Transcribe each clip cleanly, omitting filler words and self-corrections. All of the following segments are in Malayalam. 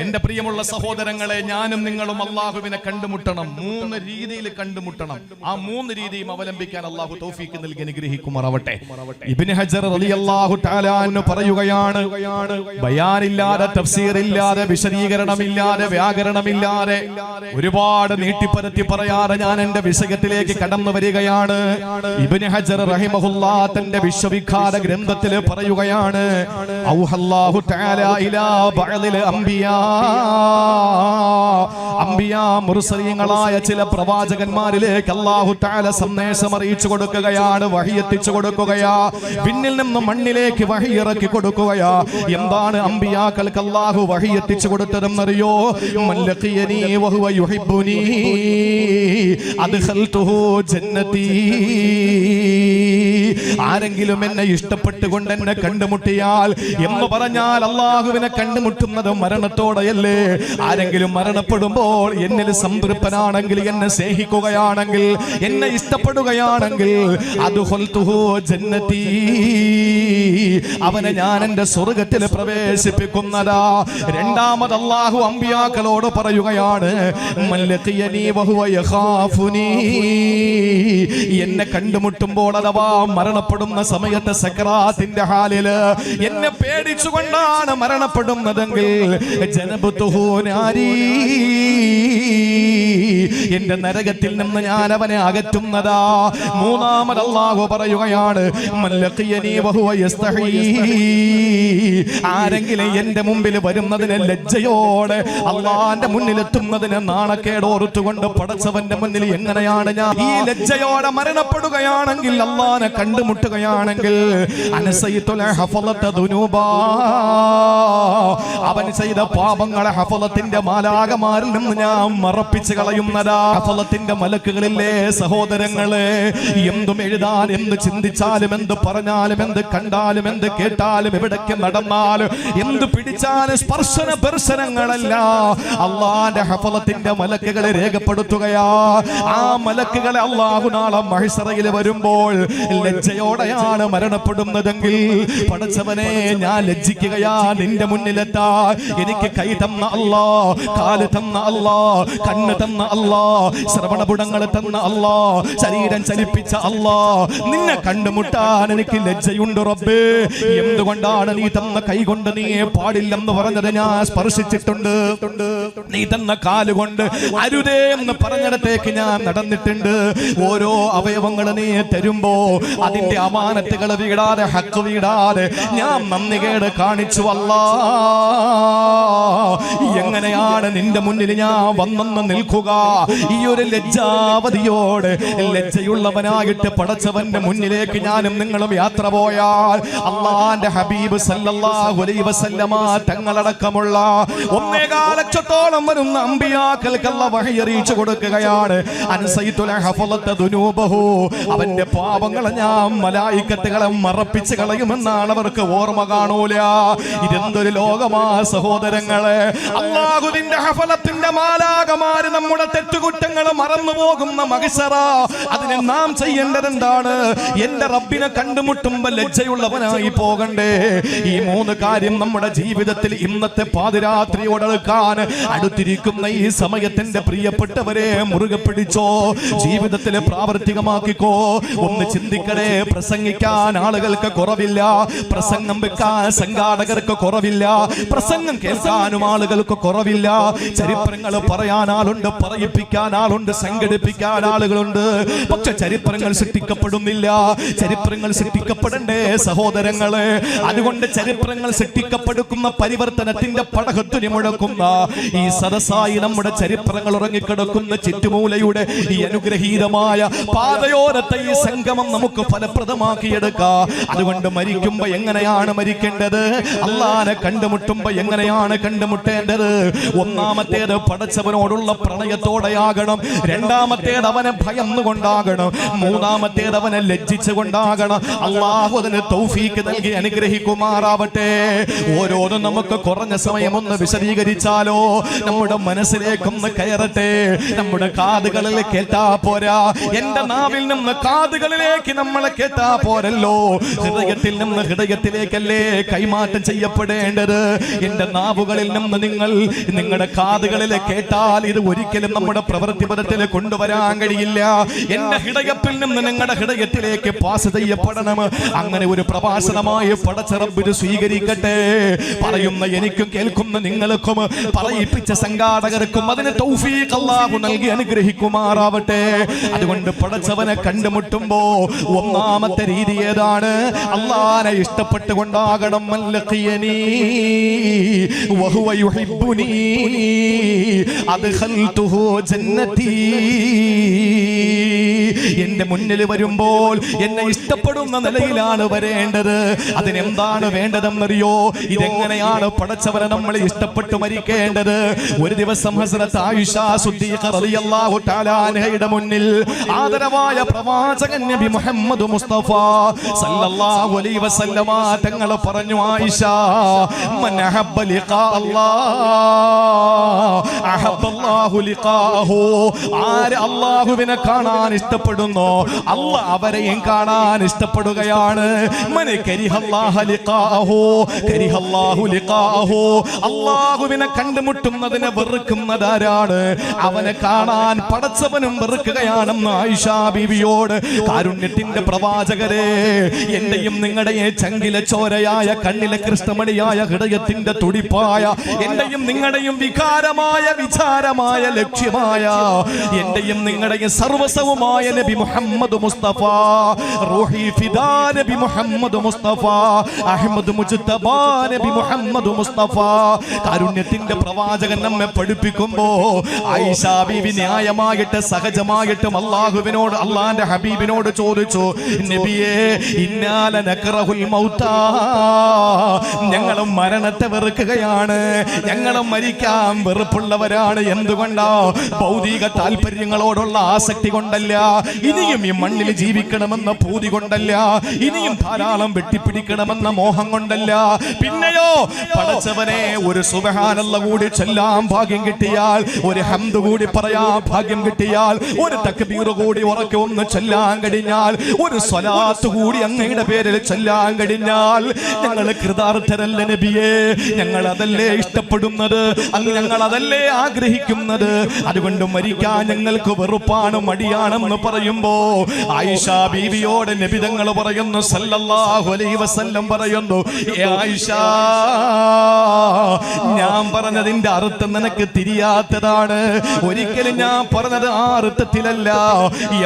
എന്റെ പ്രിയമുള്ള സഹോദരങ്ങളെ, ഞാനും നിങ്ങളും അള്ളാഹുവിനെ കണ്ടുമുട്ടണം. 3 രീതിയിൽ കണ്ടുമുട്ടണം. ആ 3 രീതിയും അവലംബിക്കാൻ അള്ളാഹു തൗഫീഖ് നൽകി അനുഗ്രഹിക്കുമാറാവട്ടെ. ഇബ്നു ഹജർ റളിയല്ലാഹു തആല അൻഹു പറയുകയാണ്, ബയാനില്ലാതെ, തഫ്സീറില്ലാതെ, വിശദീകരണമില്ലാതെ, വ്യാകരണമില്ലാതെ, ഒരുപാട് നീട്ടിപ്പരത്തി പറയാതെ ഞാൻ എന്റെ വിഷയത്തിലേക്ക് കടന്നു വരികയാണ്. ഇബ്നു ഹജർ റഹിമഹുല്ലാഹ് തന്റെ വിശ്വവിഖ്യാത ഗ്രന്ഥത്തിൽ പറയുകയാണ്, ഔഹല്ലാഹു തആല ഇലാ ബഅദിൽ അംബിയാ, മുർസലീങ്ങളായ ചില പ്രവാചകന്മാരിലേക്ക് അല്ലാഹു തആല സന്ദേശം അറിയിച്ചു കൊടുക്കുകയാണ്, വഹി എത്തിച്ചു കൊടുക്കുകയാ, പിന്നിൽ നിന്ന് മണ്ണിലേക്ക് വഹി ഇറക്കി കൊടുക്കുകയാ. എന്താണ് അംബിയാക്കൾക്ക് അല്ലാഹു വഹി എത്തിച്ചു കൊടുത്തതെന്നറിയോ? മല്ലഖിയനി വഹുവ യുഹിബ്ബുനി അദ്ഖൽതുഹു ജന്നതി. ആരെങ്കിലും എന്നെ ഇഷ്ടപ്പെട്ടുകൊണ്ട് എന്നെ കണ്ടുമുട്ടിയാൽ എന്ന് പറഞ്ഞാൽ അള്ളാഹുവിനെ കണ്ടുമുട്ടുന്നത് മരണത്തോടെയല്ലേ? ആരെങ്കിലും മരണപ്പെടുമ്പോൾ എന്നിൽ സംതൃപ്തനാണെങ്കിൽ, എന്നെ സ്നേഹിക്കുകയാണെങ്കിൽ, എന്നെ ഇഷ്ടപ്പെടുകയാണെങ്കിൽ, അദ്ഖൽതുഹു ജന്നതി, അവനെ ഞാൻ എന്റെ സ്വർഗ്ഗത്തിൽ പ്രവേശിപ്പിക്കുന്നതാ. രണ്ടാമത് അല്ലാഹു അമ്പിയാക്കളോട് പറയുകയാണ്, മല്ലഖിയനി വഹുവ യഖാഫുനി, എന്നെ കണ്ടുമുട്ടുമ്പോൾ അഥവാ മരണപ്പെടുന്ന സമയത്ത് സക്രാത്തിന്റെ ഹാലില് എന്നെ പേടിച്ചുകൊണ്ടാണ് മരണപ്പെടുന്നതെങ്കിൽ, ജനബതുഹു നാരി, എന്റെ നരകത്തിൽ നിന്ന് ഞാൻ അവനെ അകറ്റുന്നതാ. മൂന്നാമത് അല്ലാഹു പറയുകയാണ്, മല്ലഖിയനി വഹുവ യസ്തഹി, ആരെങ്കിലും എന്റെ മുമ്പിൽ വരുന്നതിന് ലജ്ജയോടെ, അള്ളാന്റെ മുന്നിലെത്തുന്നതിന് നാണക്കേടോർത്തുകൊണ്ട് പടച്ചവന്റെ മുന്നിൽ എങ്ങനെയാണ് ഞാൻ ഈ ലജ്ജയോടെ മരണപ്പെടുകയാണെങ്കിൽ, അള്ളാനെ കണ്ടുമുട്ടുകയാണെങ്കിൽ, അനസൈതുൽ ഹഫളത ദുനൂബാ, അവൻ ചെയ്ത പാപങ്ങളെ ഹഫളത്തിന്റെ മാലാകമാരിൽ നിന്ന് ഞാൻ മറപ്പിച്ച് കളയുന്നതാ. ഹഫളത്തിന്റെ മലക്കുകളില്ലേ സഹോദരങ്ങളെ, എന്തും എഴുതാൻ, എന്ത് ചിന്തിച്ചാലും, എന്ത് പറഞ്ഞാലും, എന്ത് കണ്ടാലും, എന്ത് കേട്ടാലും, എവിടേക്ക് നടന്നാലും, എന്ത് പിടിച്ചാലും സ്പർശന ദർശനങ്ങളല്ല, അള്ളാന്റെ ഹഫളത്തിന്റെ മലക്കുകളെ രേഖപ്പെടുത്തുകയാ. ആ മലക്കുകളെ അള്ളാഹു നാളെ മഹ്ശറയിൽ വരുമ്പോൾ ലജ്ജയോടെയാണ് മരണപ്പെടുന്നതെങ്കിൽ, പടച്ചവനെ ഞാൻ ലജ്ജിക്കുകയാ നിന്റെ മുന്നിലെത്താ. എനിക്ക് കൈ തന്ന അല്ലാ, കാല് തന്ന അല്ലാ, കണ്ണ് തന്ന അല്ലാ, ശ്രവണപുടങ്ങൾ തന്ന അല്ലാ, ശരീരം ചലിപ്പിച്ച അല്ലാ, നിന്നെ കണ്ടുമുട്ടാൻ എനിക്ക് ലജ്ജയുണ്ട് റബ്ബേ. എന്തുകൊണ്ടാണ് നീ തന്ന കൈ കൊണ്ട് നീ പാടില്ലെന്ന് പറഞ്ഞത് ഞാൻ സ്പർശിച്ചിട്ടുണ്ട്, നീ തന്ന കാലുകൊണ്ട് അരുതേ എന്ന് പറഞ്ഞിടത്തേക്ക് ഞാൻ നടന്നിട്ടുണ്ട്. ഓരോ അവയവങ്ങൾ നീ തരുമ്പോ അതിന്റെ അമാനത്തുകൾ വീടാതെ, ഹക്ക് വീടാതെ ഞാൻ നന്ദികേട് കാണിച്ചു അല്ലാ. എങ്ങനെയാണ് നിന്റെ മുന്നിൽ ഞാൻ വന്നെന്ന് നിൽക്കുക? ഈ ഒരു ലജ്ജാവതിയോട്, ലജ്ജയുള്ളവനായിട്ട് പടച്ചവന്റെ മുന്നിലേക്ക് ഞാനും നിങ്ങളും യാത്ര പോയാൽ, അള്ളാന്റെ ഹബീബ് സല്ലല്ലാഹു അലൈഹി വസല്ലമ തങ്ങളടക്കമുള്ള 1.25 ലക്ഷത്തോളം വരുന്ന അമ്പിയാക്കൾക്ക് അല്ലാഹു വഹി അറിയിച്ചു കൊടുക്കുകയാണ്, അൻസൈതുൽ ഹഫളത ദുനൂബഹു, അവന്റെ പാപങ്ങളെ ഞാൻ മലായികത്തുകളെ മറപ്പിച്ച് കളയുമെന്നാണ് അവർക്ക് ഓർമ്മ കാണൂല. ഇതെന്തൊരു ലോകമാ സഹോദരങ്ങളെ! അല്ലാഹുവിന്റെ ഹഫളത്തിന്റെ മാലാകമാര് നമ്മുടെ തെറ്റുകുറ്റങ്ങൾ മറന്നു പോകുന്ന മഹ്ശറ. അതിന് നാം ചെയ്യേണ്ടത് എന്താണ്? എന്റെ റബ്ബിനെ കണ്ടുമുട്ടുമ്പോൾ ലജ്ജയുള്ളവനായി പോകണ്ടേ? ഈ 3 കാര്യം നമ്മുടെ ജീവിതത്തിൽ ഇന്നത്തെ പാതിരാത്രിയോടടുക്കാൻ അടുത്തിരിക്കുന്ന ഈ സമയത്തിന്റെ പ്രിയപ്പെട്ടവരെ മുറുകെ പിടിച്ചോ, ജീവിതത്തിൽ പ്രാവർത്തികമാക്കിക്കോ. ഒന്ന് ചിന്തിക്കണേ, പ്രസംഗിക്കാൻ ആളുകൾക്ക് കുറവില്ല, പ്രസംഗം വെക്കാൻ സംഘാടകർക്ക് കുറവില്ല, പ്രസംഗം കേൾക്കാനും ആളുകൾക്ക് കുറവില്ല, ചരിത്രങ്ങൾ പറയാൻ ആളുണ്ട്, പറയിപ്പിക്കാൻ ആളുണ്ട്, സംഘടിപ്പിക്കാൻ ആളുകളുണ്ട്. പക്ഷെ ചരിത്രങ്ങൾ സൃഷ്ടിക്കപ്പെടുന്നില്ല. ചരിത്രങ്ങൾ സൃഷ്ടിക്കപ്പെടണ്ടേ സഹോദരങ്ങളെ? അതുകൊണ്ട് ചരിത്രങ്ങൾ സൃഷ്ടിക്കപ്പെടുന്ന പരിവർത്തനത്തിന്റെ പടഹത്തുനി മുഴക്കുന്ന ഈ സദസ്സായി നമ്മുടെ ചരിത്രങ്ങൾ ഉറങ്ങിക്കിടക്കുന്ന ചുറ്റുമൂലയുടെ ഈ അനുഗ്രഹീതമായ പാതയോരത്തെ ഈ സംഗമം നമുക്ക് ഫലപ്രദമാക്കിയെടുക്കാം. അതുകൊണ്ട് മരിക്കുമ്പോ എങ്ങനെയാണ് മരിക്കേണ്ടത്? അള്ളാനെ കണ്ടുമുട്ടുമ്പോ എങ്ങനെയാണ് കണ്ടുമുട്ടേണ്ടത്? ഒന്നാമത്തേത് പടച്ചവനോടുള്ള പ്രണയത്തോടെയാകണം. രണ്ടാമത്തേത് അവനെ ഭയന്നുകൊണ്ടാകണം. മൂന്നാമത്തേത് അവനെ ലജ്ജിച്ചുകൊണ്ടാകണം. അള്ളാഹു അതിന് തൗഫീക്ക് നൽകി അനുഗ്രഹിക്കുമാറാവട്ടെ. ഓരോന്നും നമുക്ക് കുറഞ്ഞ സമയം ഒന്ന് വിശദീകരിച്ചാലോ? നമ്മുടെ മനസ്സിലേക്കൊന്ന് കയറട്ടെ. നമ്മുടെ കാതുകളിൽ കേട്ടാ പോരാ, എന്റെ നാവിൽ നിന്ന് കാതുകളിലേക്ക് നമ്മൾ നമ്മളെ കേട്ടാ പോരല്ലോ, ഹൃദയത്തിൽ നിന്ന് ഹൃദയത്തിലേക്കല്ലേ കൈമാറ്റം ചെയ്യപ്പെടേണ്ടത്. എന്റെ നാവുകളിൽ നിന്ന് നിങ്ങൾ നിങ്ങളുടെ കാതുകളിൽ കേട്ടാൽ ഇത് ഒരിക്കലും നമ്മുടെ പ്രവൃത്തിപഥത്തിൽ കൊണ്ടുവരാൻ കഴിയില്ല. എന്റെ ഹൃദയത്തിൽ നിന്ന് നിങ്ങളുടെ ഹൃദയത്തിലേക്ക് പാസ് ചെയ്യപ്പെടണം. അങ്ങനെ ഒരു പ്രഭാഷണമായി പടച്ച റബ്ബ് സ്വീകരിക്കട്ടെ. പറയുന്ന എനിക്കും കേൾക്കുന്ന നിങ്ങൾക്കും പറയിപ്പിച്ച സംഘാടകർക്കും അതിന് തൗഫീഖ് അല്ലാഹു നൽകി അനുഗ്രഹിക്കുമാറാവട്ടെ. അതുകൊണ്ട് പടച്ചവനെ കണ്ടുമുട്ടുമ്പോ ഒന്നാമത്തെ രീതി ഏതാണ്? അല്ലാഹനെ ഇഷ്ടപ്പെട്ടുകൊണ്ടാകണം. മല്ലഖിയനി വഹുവ യുഹിബ്ബുനി അദ്ഖൽതുഹു ജന്നതി. എന്റെ മുന്നിൽ വരുമ്പോൾ എന്നെ ഇഷ്ടപ്പെടുന്ന നിലയിലാണ് വരേണ്ടത്. അതിനെന്താണ് വേണ്ടതെന്നറിയോ? ഇതെങ്ങനെയാണ് പടച്ചവനെ നമ്മൾ ഇഷ്ടപ്പെട്ട് മരിക്കേണ്ടത്? ഒരു ദിവസം ഹസ്രത്ത് ആയിഷ സിദ്ദീഖ റളിയല്ലാഹു തആല അൻഹയുടെ മുന്നിൽ ആദരവായ പ്രവാചകൻ നബി മുഹമ്മദ് മുസ്തഫ സല്ലല്ലാഹു അലൈഹി വസല്ലമ തങ്ങൾ പറഞ്ഞു, ആയിഷ മൻ അഹബ്ബ ലിഖാ അല്ലാഹ് അഹബ്ബല്ലാഹു ലിഖാഹു. ആര് അല്ലാഹുവിനെ കാണാൻ ഇഷ്ടപ്പെടുന്നോ അല്ലാഹ് അവരെയും കാണാൻ ഇഷ്ടപ്പെടുകയാണ്. മൻ കരിഹല്ലാഹ ലിഖാഹു കരിഹല്ലാഹു ലിഖാഹു. അല്ലാഹുവിനെ കണ്ടുമുട്ടുന്നതിനെ വെറുക്കുന്നതാരാണ്? അവനെ കാണാൻ പടച്ചവനും വെറുക്കുകയാണെന്ന് ആയിഷ ബീവിയോട് കാരുണ്യത്തിന്റെ പ്രവാചകരെ, എന്റെയും നിങ്ങളുടെയും ചങ്കിലെ ചോരയായ കണ്ണിലെ കൃഷ്ണമണിയായ ഹൃദയത്തിന്റെ തുടിപ്പായ എന്റെയും നിങ്ങളുടെയും വികാരമായ വിചാരമായ ലക്ഷ്യമായ എന്റെയും നിങ്ങളുടെയും സർവസ്വമായ നബി മുഹമ്മദ് മുസ്തഫ റൂഹി ഫിദാ നബി മുഹമ്മദ് മുസ്തഫ അഹ്മദ് മുജ്തബാ നബി മുഹമ്മദ് മുസ്തഫ. കാരുണ്യത്തിന്റെ പ്രവാചകൻ നമ്മെ പഠിപ്പിക്കുമ്പോ ആയിഷ ബീവി ന്യായമായിട്ട് സഹജമായിട്ടും അല്ലാഹുവിനോട് അല്ലാഹുവിന്റെ ഹബീബിനോട് ചോദിച്ചു, നബിയേ ഇന്നാല നക്റഹുൽ മൗതാ, ഞങ്ങളും മരണത്തെ വെറുക്കുകയാണ്, ഞങ്ങളും മരിക്കാൻ വെറുപ്പുള്ളവരാണ്. എന്തുകൊണ്ടാ? ഭൗതിക താല്പര്യങ്ങളോടുള്ള ആസക്തി കൊണ്ടല്ല, ഇനിയും ഈ മണ്ണിൽ ജീവിക്കണമെന്ന പൂതി കൊണ്ടല്ല, ഇനിയും ധാരാളം വെട്ടിപ്പിടിക്കണമെന്ന മോഹം കൊണ്ടല്ല. പിന്നെയോ പടച്ചവനെ ഒരു സുബ്ഹാനല്ലാഹ് കൂടി ചൊല്ലാൻ ഭാഗ്യം കിട്ടിയാൽ, ഒരു ഹംദ് കൂടി പറയാൻ ഭാഗ്യം കിട്ടിയാൽ, ഒരു തക്ബീർ കൂടി ഉറക്കെ ഒന്ന് ചൊല്ലാൻ കഴിഞ്ഞാൽ, ഒരു സ്വലാത്ത് കൂടി അങ്ങയുടെ പേരിൽ ചൊല്ലാൻ കഴിഞ്ഞാൽ ഞങ്ങൾ കൃതാർത്ഥരല്ല നബിയേ. ഞങ്ങൾ അതല്ലേ ഇഷ്ടപ്പെടുന്നത്, അന്ന് ഞങ്ങൾ അതല്ലേ ആഗ്രഹിക്കുന്നത്. അതുകൊണ്ട് മരിക്കാൻ ഞങ്ങൾക്ക് വെറുപ്പാണ്, മടിയാണെന്ന് പറയുമ്പോ ആയിഷ ബീവിയോട് നബി തങ്ങൾ പറയുന്നു സല്ലല്ലാഹു അലൈഹി വസല്ലം പറയുന്നു, ആയിഷ ഞാൻ പറഞ്ഞതിന്റെ അർത്ഥം നിനക്ക് തിരിയാത്തതാണ്. ഒരിക്കലും ഞാൻ പറഞ്ഞത് ആ അർത്ഥത്തിലല്ല.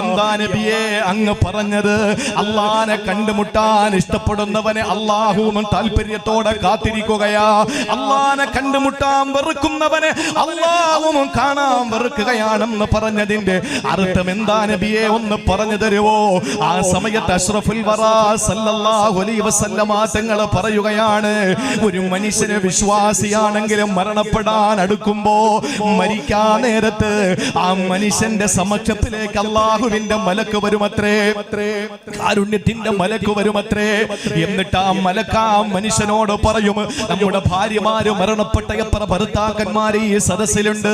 എന്താ നബിയെ അങ്ങ് പറഞ്ഞത്? അല്ലാഹനെ കണ്ടുമുട്ടാൻ ഇഷ്ടപ്പെടുന്നവനെ അല്ലാഹുവും താല്പര്യത്തോടെ കാത്തിരിക്കുകയാ. അല്ലാഹനെ കണ്ടുമുട്ടാൻ വെറുക്കുന്നവനെ അല്ലാഹുവും കാണാൻ വെറുക്കുകയാണെന്ന് പറഞ്ഞതിന്റെ അർത്ഥം എന്താ നബിയെ ഒന്ന് പറഞ്ഞു തരുവോ? ആ സമയത്ത് അഷ്റഫുൽ വറാ സല്ലല്ലാഹു അലൈഹി വസല്ലമ തങ്ങൾ പറയുകയാണ്, ഒരു മനുഷ്യന് വിശ്വാസിയാണെങ്കിലും മരണപ്പെടാൻ അടുക്കുമ്പോ മരിക്കാൻ നേരത്ത് ആ മനുഷ്യന്റെ സമക്ഷത്തിലേക്ക് അല്ലാഹുവിന്റെ മലക്ക് വരുമത്രേ, കാരുണ്യത്തിന്റെ മലക്ക് വരുമത്രേ. എന്നിട്ട് ആ മലക്ക് ആ മനുഷ്യനോട് പറയും, നമ്മുടെ ഭാര്യമാര് മരണപ്പെട്ട എത്ര ഭർത്താക്കന്മാർ ഈ സദസ്സിലുണ്ട്,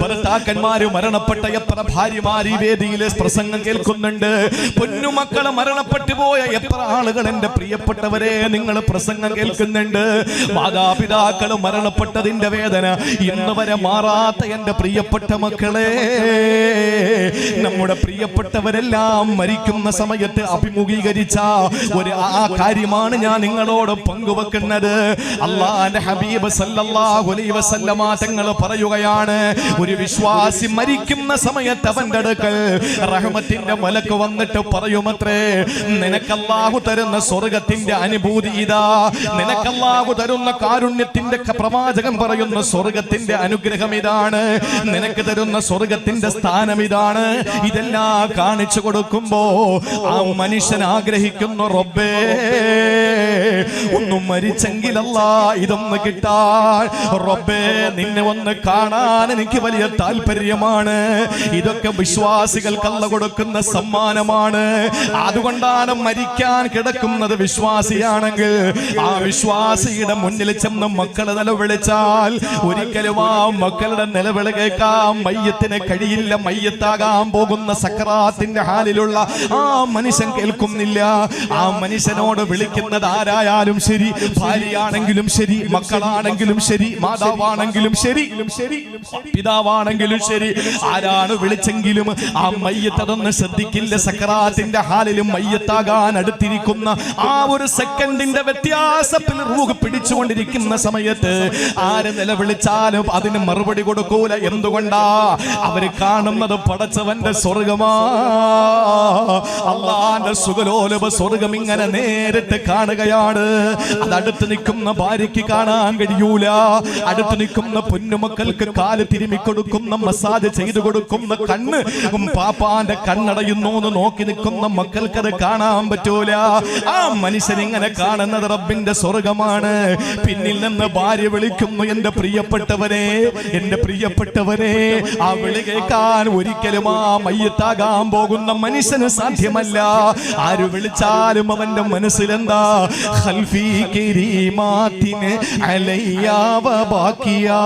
ഭർത്താക്കന്മാര് മരണപ്പെട്ട എത്ര ഭാര്യമാർ ഈ വേദിയിലെ പ്രസംഗം കേൾക്കുന്നുണ്ട്, പൊന്നുമക്കള് മരണപ്പെട്ടു പോയ എത്ര ആളുകൾ എന്റെ പ്രിയപ്പെട്ടവരെ നിങ്ങൾ പ്രസംഗം കേൾക്കുന്നുണ്ട്, മാതാപിതാക്കൾ മരണപ്പെട്ടതിന്റെ വേദന ഇന്ന് വരെ മാറാത്ത എന്റെ പ്രിയപ്പെട്ട മക്കളെ, നമ്മുടെ പ്രിയപ്പെട്ടവരെല്ലാം മരിക്കുന്ന സമയത്ത് അഭിമുഖീകരിച്ച ഒരു ആ കാര്യമാണ് ഞാൻ നിങ്ങളോട് പങ്കുവെക്കുന്നത്. അല്ലാഹുവിന്റെ ഹബീബ് സല്ലല്ലാഹു അലൈഹി വസല്ലമ തങ്ങൾ പറയുകയാണ്, ഒരു വിശ്വാസി മരിക്കുന്ന സമയത്ത് അവന്റെ അടുക്കൽ റഹ്മത്തിന്റെ മലക്ക് വന്നിട്ട് പറയുമത്രേ, നിനക്ക് അല്ലാഹു തരുന്ന സ്വർഗത്തിന്റെ അനുഭൂതി ഇതാ, നിനക്ക് അല്ലാഹു തരുന്ന കാരുണ്യത്തിന്റെ പ്രവാചകൻ പറയുന്ന സ്വർഗത്തിന്റെ അനുഗ്രഹം ഇതാണ്, നിനക്ക് തരുന്ന സ്വർഗത്തിന്റെ സ്ഥാനം ഇതാണ്. ഇതെല്ലാം കാണിച്ചു കൊടുക്കുമ്പോ ആ മനുഷ്യൻ ആഗ്രഹിക്കുന്നു, റബ്ബേ ഒന്നും മരിച്ചെങ്കിലല്ല ഇതൊന്ന് കിട്ടാൻ റബ്ബേ നിന്നെ ഒന്ന് കാണാൻ എനിക്ക് വലിയ താല്പര്യമാണ്. ഇതൊക്കെ വിശ്വാസികൾക്ക് അല്ലാഹു കൊടുക്കുന്ന സമ്മാനമാണ്. അതുകൊണ്ടാണ് മരിക്കാൻ കിടക്കുന്നത് വിശ്വാസിയാണെങ്കിൽ ആ വിശ്വാസിയുടെ മുന്നിൽ ചെന്ന് മക്കളെ നിലവിളിച്ചാൽ ഒരിക്കലും ആ മക്കളുടെ നിലവിളി കേൾക്കാൻ മയ്യത്തിന് കഴിയില്ല. മയ്യത്താകാൻ പോകുന്ന സക്കറാത്തിന്റെ ഹാലിലുള്ള ആ മനുഷ്യൻ കേൾക്കുന്നില്ല. ആ മനുഷ്യനോട് വിളിക്കുന്നത് ആരായാലും ശരി, ഭാര്യയാണെങ്കിലും ശരി, മക്കളാണെങ്കിലും ശരി, മാതാവാണെങ്കിലും ശരി, പിതാവാണെങ്കിലും ശരി, ആരാണ് വിളിച്ചെങ്കിലും ആ മയ്യത്ത് അതൊന്നും ശ്രദ്ധിക്കില്ല. സക്കറാത്തിന്റെ ഹാലിലും മയ്യത്താകാൻ അടുത്തിരിക്കുന്ന ആ ഒരു സെക്കൻഡിന്റെ വ്യത്യാസത്തിൽ റൂഹ് പിടിച്ചുകൊണ്ടിരിക്കുന്ന സമയത്ത് ആര് നിലവിളിച്ചാലും അതിന് മറുപടി കൊടുക്കൂല. എന്തുകൊണ്ടാ? അവര് കാണുന്നത് പടച്ചവന്റെ സ്വർഗമാ. അള്ളാന്റെ സുഖലോലഭ സ്വർഗം ഇങ്ങനെ നേരിട്ട് കാണുകയാണ്. അത് അടുത്ത് നിൽക്കുന്ന ഭാര്യയ്ക്ക് കാണാൻ കഴിയൂല. അടുത്ത് നിൽക്കുന്ന പൊന്നുമക്കൾക്ക് കാല് തിരുമി കൊടുക്കുന്ന, മസാജ് ചെയ്തു കൊടുക്കുന്ന കണ്ണ് പാപ്പാന്റെ കണ്ണടയുന്നു എന്ന് നോക്കി നിൽക്കുന്ന മക്കൾക്കത് കാണാൻ പറ്റൂല. ആ മനുഷ്യൻ ഇങ്ങനെ കാണുന്നത് റബ്ബിന്റെ സ്വർഗമാണ്. പിന്നിൽ നിന്ന് ഭാര്യ വിളിക്കുന്നു, എന്റെ പ്രിയപ്പെട്ടവരെ, എന്റെ പ്രിയപ്പെട്ടവരെ. ആ വിളി കേൾക്കാൻ ഒരിക്കലും ആ മയ്യത്താകാൻ പോകുന്ന മനുഷ്യന് സാധ്യമല്ല. ആര് വിളിച്ചാലും അവന്റെ മനസ്സിലെന്താ? ഖൽഫി കരീമാത്തിനെ അലയ്യാ വബാക്കിയാ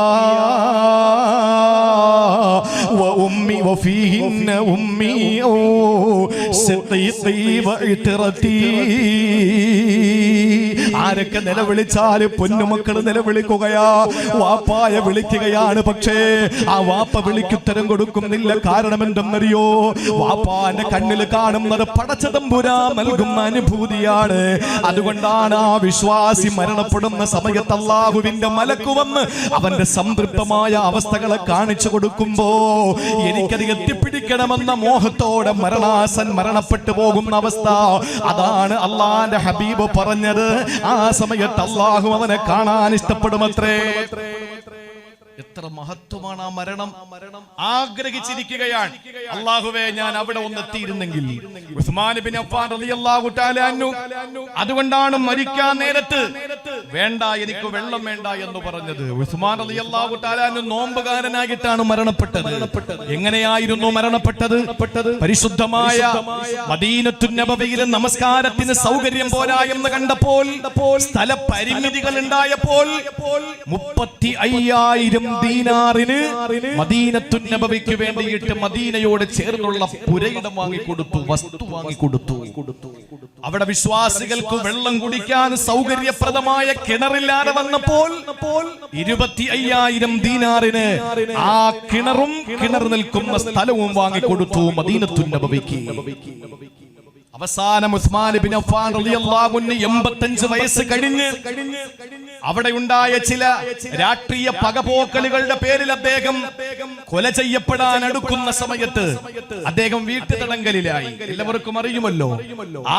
വഉമ്മി വഫീഹിന്ന ഉമ്മി സിദ്ദീഖി വഇത്റതി. ആരൊക്കെ നിലവിളിച്ചാലും പൊന്നുമക്കൾ നിലവിളിക്കുകയാ, വാപ്പായ വിളിക്കുകയാണ്. പക്ഷേ ആ വാപ്പ വിളിക്കുത്തരം കൊടുക്കുന്നില്ല. കാരണം എന്തെന്നറിയോ? വാപ്പാന്റെ കണ്ണിൽ കാണുന്നത് പടച്ചതമ്പുരാൻ നൽകുന്ന അനുഭൂതിയാണ്. അതുകൊണ്ടാണ് ആ വിശ്വാസി മരണപ്പെടുന്ന സമയത്ത് അല്ലാഹുവിന്റെ മലക്ക് വന്ന് അവന്റെ സംതൃപ്തമായ അവസ്ഥകളെ കാണിച്ചു കൊടുക്കുമ്പോ എനിക്കത് എത്തിപ്പിടിക്കണമെന്ന മോഹത്തോടെ മരണപ്പെട്ടു പോകുന്ന അവസ്ഥ, അതാണ് അള്ളാന്റെ ഹബീബ് പറഞ്ഞത്. ആ സമയത്ത് അല്ലാഹു അവനെ കാണാൻ ഇഷ്ടപ്പെടുമത്രേ. എത്ര മഹത്വമാണ് ആ മരണം. ആഗ്രഹിച്ചിരിക്കുകയാണ്, അല്ലാഹുവേ ഞാൻ അവിടെ ഒന്ന് എത്തിയിരുന്നെങ്കിൽ. ഉസ്മാൻ ഇബ്നു അഫ്ഫാൻ റളിയല്ലാഹു തആല അൻഹു അതുകൊണ്ടാണ് മരിക്കാൻ നേരത്ത് വേണ്ട, എനിക്ക് വെള്ളം വേണ്ട എന്ന് പറഞ്ഞത്. ഉസ്മാൻ റളിയല്ലാഹു തആല അൻഹു നോമ്പുകാരനായിട്ടാണ് മരണപ്പെട്ടത്. എങ്ങനെയായിരുന്നു മരണപ്പെട്ടത്? പരിശുദ്ധമായ മദീനത്തുൻ നബവിയിൽ നമസ്കാരത്തിന് സൗകര്യം പോരാ എന്ന് കണ്ടപ്പോൾ, സ്ഥല പരിമിതികൾ ഉണ്ടായപ്പോൾ 35,000 ദീനാറിന് മദീനത്തുൻ നബവിക്ക് വേണ്ടിയിട്ട് മദീനയോട് ചേർന്നുള്ള പുരയിടം വാങ്ങിക്കൊടുത്തു, വസ്തു വാങ്ങിക്കൊടുത്തു. അവിടെ വിശ്വാസികൾക്ക് വെള്ളം കുടിക്കാൻ സൗകര്യപ്രദമായ കിണറില്ലാതെ വന്നപ്പോൾ 25,000 ദീനാറിന് ആ കിണറും കിണർ നിൽക്കുന്ന സ്ഥലവും വാങ്ങിക്കൊടുത്തു മദീനത്തുൻ നബവിക്ക്. അവസാനം ഉസ്മാൻ ഇബ്നു അഫ്ഫാൻ റളിയല്ലാഹു അൻഹു 85 വയസ്സ് കഴിഞ്ഞ് അവിടെ ഉണ്ടായ ചില രാഷ്ട്രീയ പകപോക്കലുകളുടെ പേരിൽ അദ്ദേഹം കൊല ചെയ്യപ്പെടാൻ അടുക്കുന്ന സമയത്ത് അദ്ദേഹം വീട്ടുതടങ്കലിലായി. എല്ലാവർക്കും അറിയുമല്ലോ.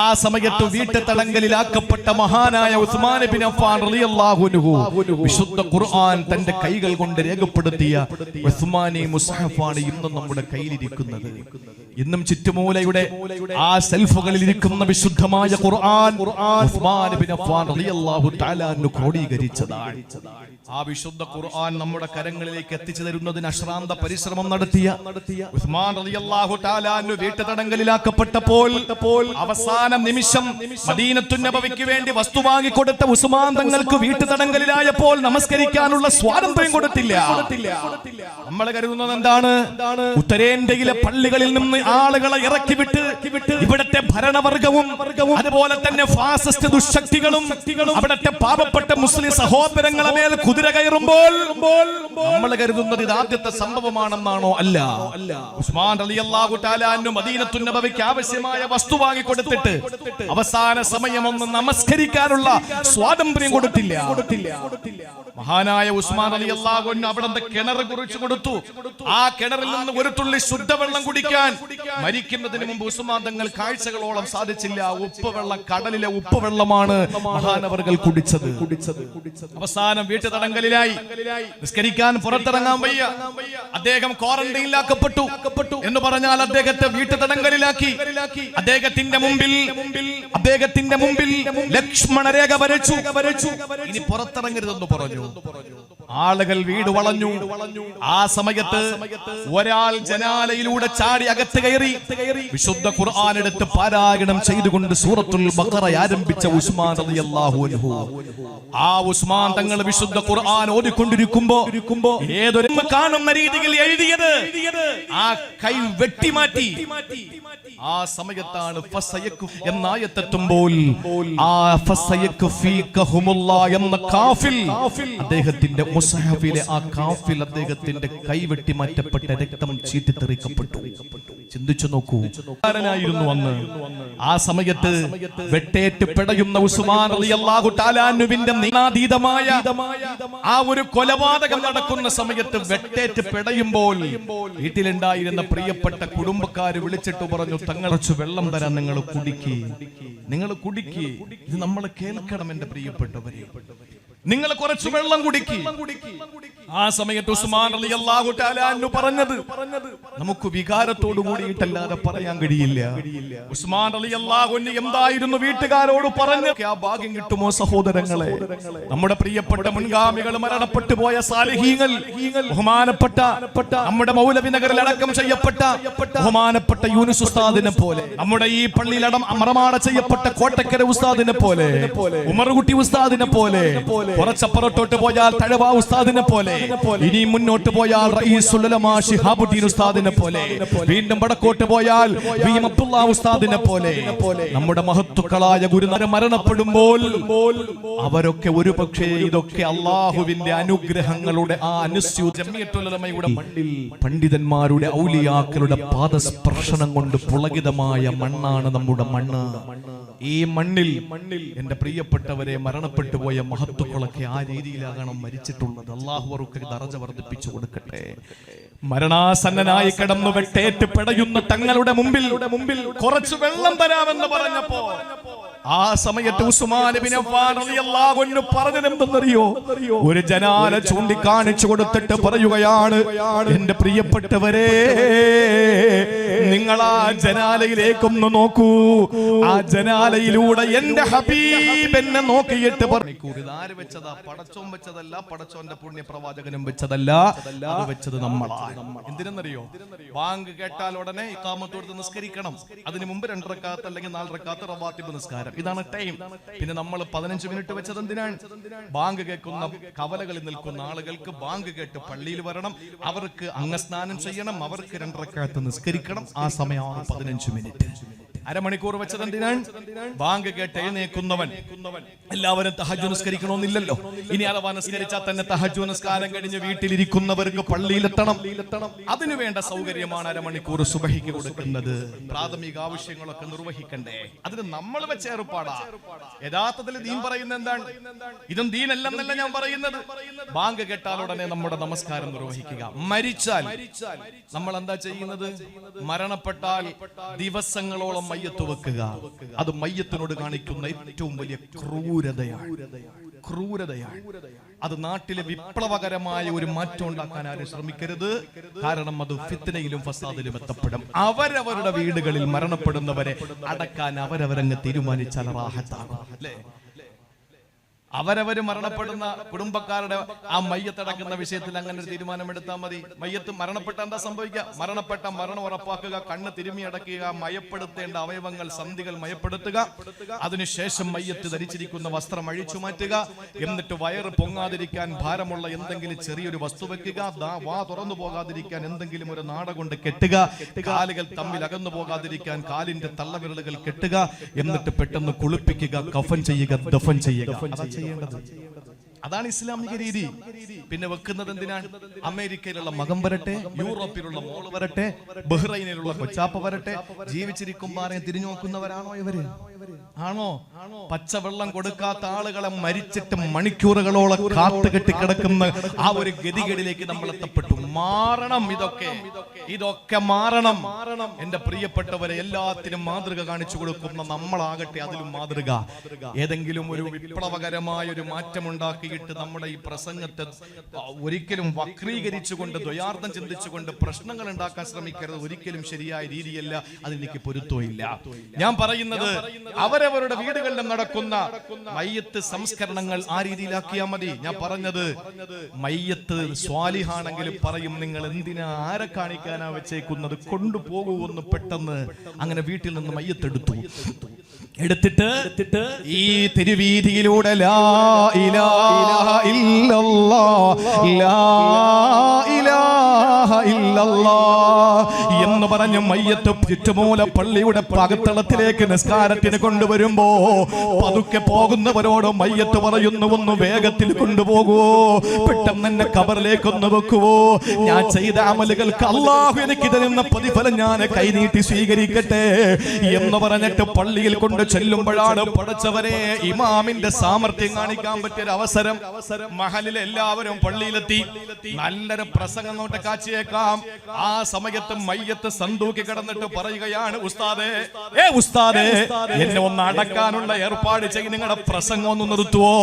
ആ സമയത്ത് വീട്ടുതടങ്കലിലാക്കപ്പെട്ട മഹാനായ ഉസ്മാൻ ഇബ്നു അഫ്ഫാൻ റളിയല്ലാഹു അൻഹു വിശുദ്ധ ഖുർആൻ തന്റെ കൈകൾ കൊണ്ട് രേഖപ്പെടുത്തിയ ഉസ്മാനി മുസ്ഹഫാണ് ഇന്നും നമ്മുടെ കയ്യിലിരിക്കുന്നത്. ഇന്നും ചുറ്റുമൂലയുടെ ആ സെൽഫുകളിൽ ഇരിക്കുന്ന വിശുദ്ധമായ ഖുർആൻ ഉസ്മാൻ ഇബ്നു അഫ്ഫാൻ റളിയല്ലാഹു തആല അൻഹു ക്രോഡീകരിച്ചതാണ്. ആ വിശുദ്ധ ഖുർആൻ നമ്മുടെ കരങ്ങളിലേക്ക് എത്തിച്ചു തരുന്നതിന് അശ്രാന്ത പരിശ്രമം നടത്തിയ ഉസ്മാൻ റളിയല്ലാഹു തആല അൻഹു വീട്ടുതടങ്കലിലാക്കപ്പെട്ടപ്പോൾ അവസാന നിമിഷം മദീനത്തുൻ നബവിക്ക് വേണ്ടി വസ്തു വാങ്ങിക്കൊടുത്ത ഉസ്മാൻ തങ്ങൾക്ക് വീട്ടുതടങ്കലിലായപ്പോൾ നമസ്കരിക്കാനുള്ള സ്വാതന്ത്ര്യം കൊടുത്തില്ല. നമ്മൾ കരുതുന്നത് എന്താണ്? ഉത്തരേന്ത്യയിലെ പള്ളികളിൽ നിന്ന് ആളുകളെ ഇറക്കി വിട്ട് ഇവിടത്തെ ഭരണവർഗവും അതുപോലെ തന്നെ ഫാസിസ്റ്റ് ദുശക്തികളും അവിടത്തെ പാവപ്പെട്ട മുസ്ലിം സഹോദരങ്ങളെ മേൽ കുതിര കയറുമ്പോൾ നമ്മൾ കരുതുന്നത് ഇത് ആദ്യത്തെ സംഭവമാണെന്നാണോ? അല്ല. ഉസ്മാൻ റളിയല്ലാഹു തആല അൻഹു മദീനത്തുൻ നബവിക്ക് ആവശ്യമായ വസ്തു വാങ്ങിക്കൊടുത്തിട്ട് അവസാന സമയം ഒന്ന് നമസ്കരിക്കാനുള്ള സ്വാതന്ത്ര്യം കൊടുത്തില്ല. മഹാനായ ഉസ്മാൻ റളിയല്ലാഹു അൻഹു അവിടുത്തെ കിണർ കുറിച്ചു കൊടുത്തു. ആ കിണറിൽ നിന്ന് ഒരു തുള്ളി ശുദ്ധവെള്ളം കുടിക്കാൻ മരിക്കുന്നതിന് മുമ്പ് ഉസ്മാൻ തങ്ങൾ കാഴ്ചകളോളം സാധിച്ചില്ല. ഉപ്പുവെള്ളം, കടലിലെ ഉപ്പുവെള്ളമാണ് മഹാനവർകൾ കുടിച്ചത്. അവസാനം വീട്ടു തടങ്കലിലായി, നിസ്കരിക്കാൻ പുറത്തിറങ്ങാൻ വയ്യ. അദ്ദേഹം ക്വാറന്റൈനിലാക്കപ്പെട്ടു എന്ന് പറഞ്ഞാൽ അദ്ദേഹത്തെ വീട്ടു തടങ്കലിലാക്കി. അദ്ദേഹത്തിന്റെ മുമ്പിൽ ലക്ഷ്മണരേഖ വരച്ചു. ഇനി പുറത്തിറങ്ങരുതെന്ന് പറഞ്ഞു. ആളുകൾ വീട് വളഞ്ഞു. ആ സമയത്ത് ഒരാൾ ജനാലയിലൂടെ ചാടി അകത്ത് കയറി വിശുദ്ധ ഖുർആൻ എടുത്ത് പാരായണം ചെയ്തുകൊണ്ട് സൂറത്തുൽ ബഖറ ആരംഭിച്ച ഉസ്മാൻ റളിയല്ലാഹു അൻഹു. ആ ഉസ്മാൻ തങ്ങൾ വിശുദ്ധ ഖുർആൻ ഓതിക്കൊണ്ടിരിക്കുമ്പോ ഏതൊരു കാണുന്ന രീതിയിൽ എഴുതിയത് ആ കൈ വെട്ടിമാറ്റി. ആ സമയത്താണ് എന്നായത്തെത്തുമ്പോൾ ആ എന്ന കാഫിൽ അദ്ദേഹത്തിന്റെ മുസ്ഹഫിലെ ആ കാഫിൽ അദ്ദേഹത്തിന്റെ കൈ വെട്ടി മാറ്റപ്പെട്ട രക്തം ചീറ്റിത്തെറിക്കപ്പെട്ടു. ചിന്തിച്ചു നോക്കൂ, അന്ന് ആ സമയത്ത് വെട്ടേറ്റ് പിടയുന്ന ഉസ്മാൻ റളിയല്ലാഹു തആല അൻഹുവിന്റെ നീനാതീതമായ ആ ഒരു കൊലപാതകം നടക്കുന്ന സമയത്ത് വെട്ടേറ്റ് പിടയുമ്പോൾ വീട്ടിലുണ്ടായിരുന്ന പ്രിയപ്പെട്ട കുടുംബക്കാര് വിളിച്ചിട്ട് പറഞ്ഞു, തങ്ങളച്ചു വെള്ളം തരാൻ, നിങ്ങൾ കുടിക്ക്. ഇത് നമ്മൾ കേൾക്കണം എന്റെ പ്രിയപ്പെട്ടവരെ, നിങ്ങൾ കുറച്ച് വെള്ളം കുടിക്ക്. ആ സമയത്ത് ഉസ്മാൻ റളിയല്ലാഹു തആല അൻഹു പറഞ്ഞത് നമുക്ക് വികാരത്തോട് കൂടിയിട്ടല്ലാതെ പറയാൻ കഴിയില്ല. ഉസ്മാൻ റളിയല്ലാഹു അൻഹു എന്തായിരുന്നു വീട്ടുകാരോട് പറഞ്ഞു? ആ ഭാഗ്യം കിട്ടുമോ സഹോദരങ്ങളെ? നമ്മുടെ പ്രിയപ്പെട്ട മുൻഗാമികൾ, മരണപ്പെട്ടു പോയ സാലിഹീങ്ങൾ, ബഹുമാനപ്പെട്ട നമ്മുടെ മൗലവി നഗറിൽ അടക്കം ചെയ്യപ്പെട്ട ബഹുമാനപ്പെട്ട യൂനുസ് ഉസ്താദിനെ പോലെ, നമ്മുടെ ഈ പള്ളിയിൽ മറമാട ചെയ്യപ്പെട്ട കോട്ടക്കര ഉസ്താദിനെ പോലെ, ഉമർകുട്ടി ഉസ്താദിനെ പോലെ, കുറച്ചപ്പുറത്തോട്ട് പോയാൽ തഴവ ഉസ്താദിനെ പോലെ, ഇനി മുന്നോട്ട് പോയാൽ റഈസുൽ ഉലമാ ശിഹാബുദ്ദീൻ ഉസ്താദിനെ പോലെ, വീണ്ടും വടക്കോട്ട് പോയാൽ അബ്ദുല്ലാ ഉസ്താദിനെ പോലെ നമ്മുടെ മഹത്തുക്കളായ ഗുരുനാഥർ മരണപ്പെടുമ്പോൾ അവരൊക്കെ ഒരുപക്ഷേ ഇതൊക്കെ അള്ളാഹുവിന്റെ അനുഗ്രഹങ്ങളുടെ ആ ജമിയത്തുൽ ഉലമയുടെ മണ്ണിൽ പണ്ഡിതന്മാരുടെ ഔലിയാക്കളുടെ പാദസ്പർശനം കൊണ്ട് പുളകിതമായ മണ്ണാണ് നമ്മുടെ മണ്ണ്. ഈ മണ്ണിൽ എന്റെ പ്രിയപ്പെട്ടവരെ മരണപ്പെട്ടു പോയ മഹത്തുക്കളൊക്കെ ആ രീതിയിലാകണം മരിച്ചിട്ടുള്ളത്. അല്ലാഹു അവർക്ക് ദറജ വർദ്ധിപ്പിച്ചു കൊടുക്കട്ടെ. മരണാസന്നനായി കിടന്നു വെട്ടേറ്റ് പിടയുന്ന തങ്ങളുടെ മുമ്പിൽ കുറച്ച് വെള്ളം തരാമെന്ന് പറഞ്ഞപ്പോ ആ സമയത്ത് ഉസ്മാൻ ഇബ്നു അഫ്ഫാൻ റളിയല്ലാഹു അൻഹു പറഞ്ഞതെന്തെന്നറിയോ? ഒരു ജനാല ചൂണ്ടിക്കാണിച്ചു കൊടുത്തിട്ട് പറയുകയാണ്, എന്റെ പ്രിയപ്പെട്ടവരെ, നിങ്ങൾ ആ ജനാലയിലേക്കൊന്ന് നോക്കൂ. ആ ജനാലയിലൂടെ എന്റെ ഹബീബ് എന്നെ നോക്കിയിട്ട് പറഞ്ഞു, ഇതാര് വെച്ചതാ? പടച്ചോൻ വെച്ചതല്ല, പടച്ചോന്റെ പുണ്യ പ്രവാചകനും വെച്ചതല്ല, അത് വെച്ചത് നമ്മളാണ്. എന്തിനെന്നറിയോ? ബാങ്ക് കേട്ടാൽ ഉടനെ ഇഖാമത്ത് കൊടുത്ത് നിസ്കരിക്കണം. അതിനു മുമ്പ് 2 റക്അത്ത് അല്ലെങ്കിൽ 4 റക്അത്ത് റവാത്തിബ് നിസ്കാരം, ഇതാണ് ടൈം. പിന്നെ നമ്മൾ 15 മിനിറ്റ് വെച്ചത് എന്തിനാണ്? ബാങ്ക് കേൾക്കുന്ന കവലകളിൽ നിൽക്കുന്ന ആളുകൾക്ക് ബാങ്ക് കേട്ട് പള്ളിയിൽ വരണം, അവർക്ക് അംഗസ്നാനം ചെയ്യണം, അവർക്ക് 2 റക്അത്ത് നിസ്കരിക്കണം. ആ സമയമാണ് 15 മിനിറ്റ്. അരമണിക്കൂർ വെച്ചത് എന്തിനാണ്? ബാങ്ക് കേട്ട് എഴുന്നേൽക്കുന്നവൻ എല്ലാവരും തഹജ്ജുദ് നിസ്കരിക്കണമെന്നില്ലല്ലോ. ഇനി അഥവാ നിസ്കരിച്ചാൽ തന്നെ തഹജ്ജുദ് നിസ്കാരം കഴിഞ്ഞ് വീട്ടിലിരിക്കുന്നവർക്ക് പള്ളിയിലെത്തണം. അതിനുവേണ്ട സൗകര്യമാണ് അരമണിക്കൂർ സുബഹിക്ക് കൊടുക്കുന്നത്. പ്രാഥമിക ആവശ്യങ്ങളൊക്കെ നിർവഹിക്കണ്ടേ? അതിന് നമ്മൾ വെച്ച ഏർപ്പാടാ. യഥാർത്ഥത്തിൽ ദീൻ പറയുന്നത് എന്താണ്? ഇതും ദീനല്ലെന്നല്ല ഞാൻ പറയുന്നത്. ബാങ്ക് കേട്ടാൽ ഉടനെ നമ്മുടെ നമസ്കാരം നിർവഹിക്കുക. മരിച്ചാൽ നമ്മൾ എന്താ ചെയ്യുന്നത്? മരണപ്പെട്ടാൽ ദിവസങ്ങളോളം മയ്യത്ത് വെക്കുക. അത് മയ്യത്തിനോട് കാണിക്കുന്ന ഏറ്റവും വലിയ ക്രൂരതയാണ്. അത് നാട്ടിലെ വിപ്ലവകരമായ ഒരു മാറ്റം ഉണ്ടാക്കാൻ ആരും ശ്രമിക്കരുത്. കാരണം അത് ഫിത്നയിലും ഫസാദിലും എത്തപ്പെടും. അവരവരുടെ വീടുകളിൽ മരണപ്പെടുന്നവരെ അടക്കാൻ അവരവരങ്ങ് തീരുമാനിച്ചാൽ റാഹത്താകും. അല്ലേ? അവരവര് മരണപ്പെടുന്ന കുടുംബക്കാരുടെ ആ മയ്യത്തടക്കുന്ന വിഷയത്തിൽ അങ്ങനെ ഒരു തീരുമാനമെടുത്താൽ മതി. മയ്യത്ത് മരണപ്പെട്ട എന്താ സംഭവിക്കുക? മരണപ്പെട്ട മരണം ഉറപ്പാക്കുക, കണ്ണ് തിരുമ്മി അടക്കുക, മയപ്പെടുത്തേണ്ട അവയവങ്ങൾ സന്ധികൾ മയപ്പെടുത്തുക, അതിനുശേഷം മയ്യത്ത് ധരിച്ചിരിക്കുന്ന വസ്ത്രം അഴിച്ചു മാറ്റുക, എന്നിട്ട് വയറ് പൊങ്ങാതിരിക്കാൻ ഭാരമുള്ള എന്തെങ്കിലും ചെറിയൊരു വസ്തു വെക്കുക, വാ തുറന്നു പോകാതിരിക്കാൻ എന്തെങ്കിലും ഒരു നാട കൊണ്ട് കെട്ടുക, കാലുകൾ തമ്മിൽ അകന്നു പോകാതിരിക്കാൻ കാലിന്റെ തള്ളവിരലുകൾ കെട്ടുക, എന്നിട്ട് പെട്ടെന്ന് കുളിപ്പിക്കുക, കഫൻ ചെയ്യുക, ദഫൻ ചെയ്യുക. അതാണ് ഇസ്ലാമിക രീതി. പിന്നെ വെക്കുന്നത് എന്തിനാണ്? അമേരിക്കയിലുള്ള മകൻ വരട്ടെ, യൂറോപ്പിലുള്ള മോള് വരട്ടെ, ബഹ്റൈനിലുള്ള കൊച്ചാപ്പ വരട്ടെ, ജീവിച്ചിരിക്കുമ്പോൾ ആരെയും തിരിഞ്ഞു നോക്കുന്നവരാണോ ഇവര്? ആണോ? പച്ചവെള്ളം കൊടുക്കാത്ത ആളുകളെ മരിച്ചിട്ട് മണിക്കൂറുകളോളം കാത്തുകെട്ടി കിടക്കുന്ന ആ ഒരു ഗതികേടിലേക്ക് നമ്മൾ എത്തപ്പെട്ടു. മാറണം, ഇതൊക്കെ മാറണം. എന്റെ പ്രിയപ്പെട്ടവരെ, എല്ലാത്തിനും മാതൃക കാണിച്ചു കൊടുക്കുന്ന നമ്മളാകട്ടെ അതിലും മാതൃക. ഏതെങ്കിലും ഒരു വിപ്ലവകരമായ ഒരു മാറ്റമുണ്ടാക്കിയിട്ട് നമ്മുടെ ഈ പ്രസംഗത്തെ ഒരിക്കലും വക്രീകരിച്ചുകൊണ്ട് ദ്വയാർത്ഥം ചിന്തിച്ചുകൊണ്ട് പ്രശ്നങ്ങൾ ഉണ്ടാക്കാൻ ശ്രമിക്കരുത്. ഒരിക്കലും ശരിയായ രീതിയല്ല, അതിലേക്ക് പൊരുത്തമില്ല. ഞാൻ പറയുന്നത് അവരവരുടെ വീടുകളിലും നടക്കുന്ന മയ്യത്ത് സംസ്കരണങ്ങൾ ആ രീതിയിലാക്കിയാൽ മതി. ഞാൻ പറഞ്ഞത് മയ്യത്ത് സ്വാലിഹാണെങ്കിൽ പറയും, നിങ്ങൾ എന്തിനാ ആരെ കാണിക്കാനാ വെച്ചേക്കുന്നത്, കൊണ്ടുപോകുമെന്ന് പെട്ടെന്ന് അങ്ങനെ വീട്ടിൽ നിന്ന് എടുത്തിട്ട് ഈ തിരുവീതിയിലൂടെ ലാ ഇലാഹ ഇല്ലല്ലാഹ് ലാ ഇലാഹ ഇല്ലല്ലാഹ് എന്ന് പറഞ്ഞ് മയ്യത്ത് ചുറ്റുമൂല പള്ളിയുടെ പകത്തളത്തിലേക്ക് നിസ്കാരത്തിന് കൊണ്ടുവരുമ്പോ പതുക്കെ പോകുന്നവരോട് മയ്യത്ത് പറയുന്നു, ഒന്ന് വേഗത്തിൽ കൊണ്ടുപോകുവോ, പെട്ടെന്ന് എന്നെ കബറിലേക്കൊന്ന് വെക്കുവോ, ഞാൻ ചെയ്ത അമലുകൾക്ക് അല്ലാഹു എനിക്ക് തരുന്ന പ്രതിഫലം ഞാൻ കൈനീട്ടി സ്വീകരിക്കട്ടെ എന്ന് പറഞ്ഞിട്ട് പള്ളിയിൽ കൊണ്ട് ചെല്ലുമ്പോഴാണ് പടച്ചവരെ ഇമാമിന്റെ സാമർത്ഥ്യം കാണിക്കാൻ പറ്റിയൊരു അവസരം. മഹലിൽ എല്ലാവരും പള്ളിയിലെത്തി, നല്ലൊരു പ്രസംഗം നോട്ട് കാച്ചിയേക്കാം. ആ സമയത്ത് മയ്യത്ത് സന്തൂക്കി കിടന്നിട്ട് പറയുകയാണ്, ഉസ്താദേ എന്നെ ഒന്ന് അടക്കാനുള്ള ഏർപ്പാട് ചെയ്ത് നിങ്ങളുടെ പ്രസംഗം ഒന്ന് നിർത്തുവോ,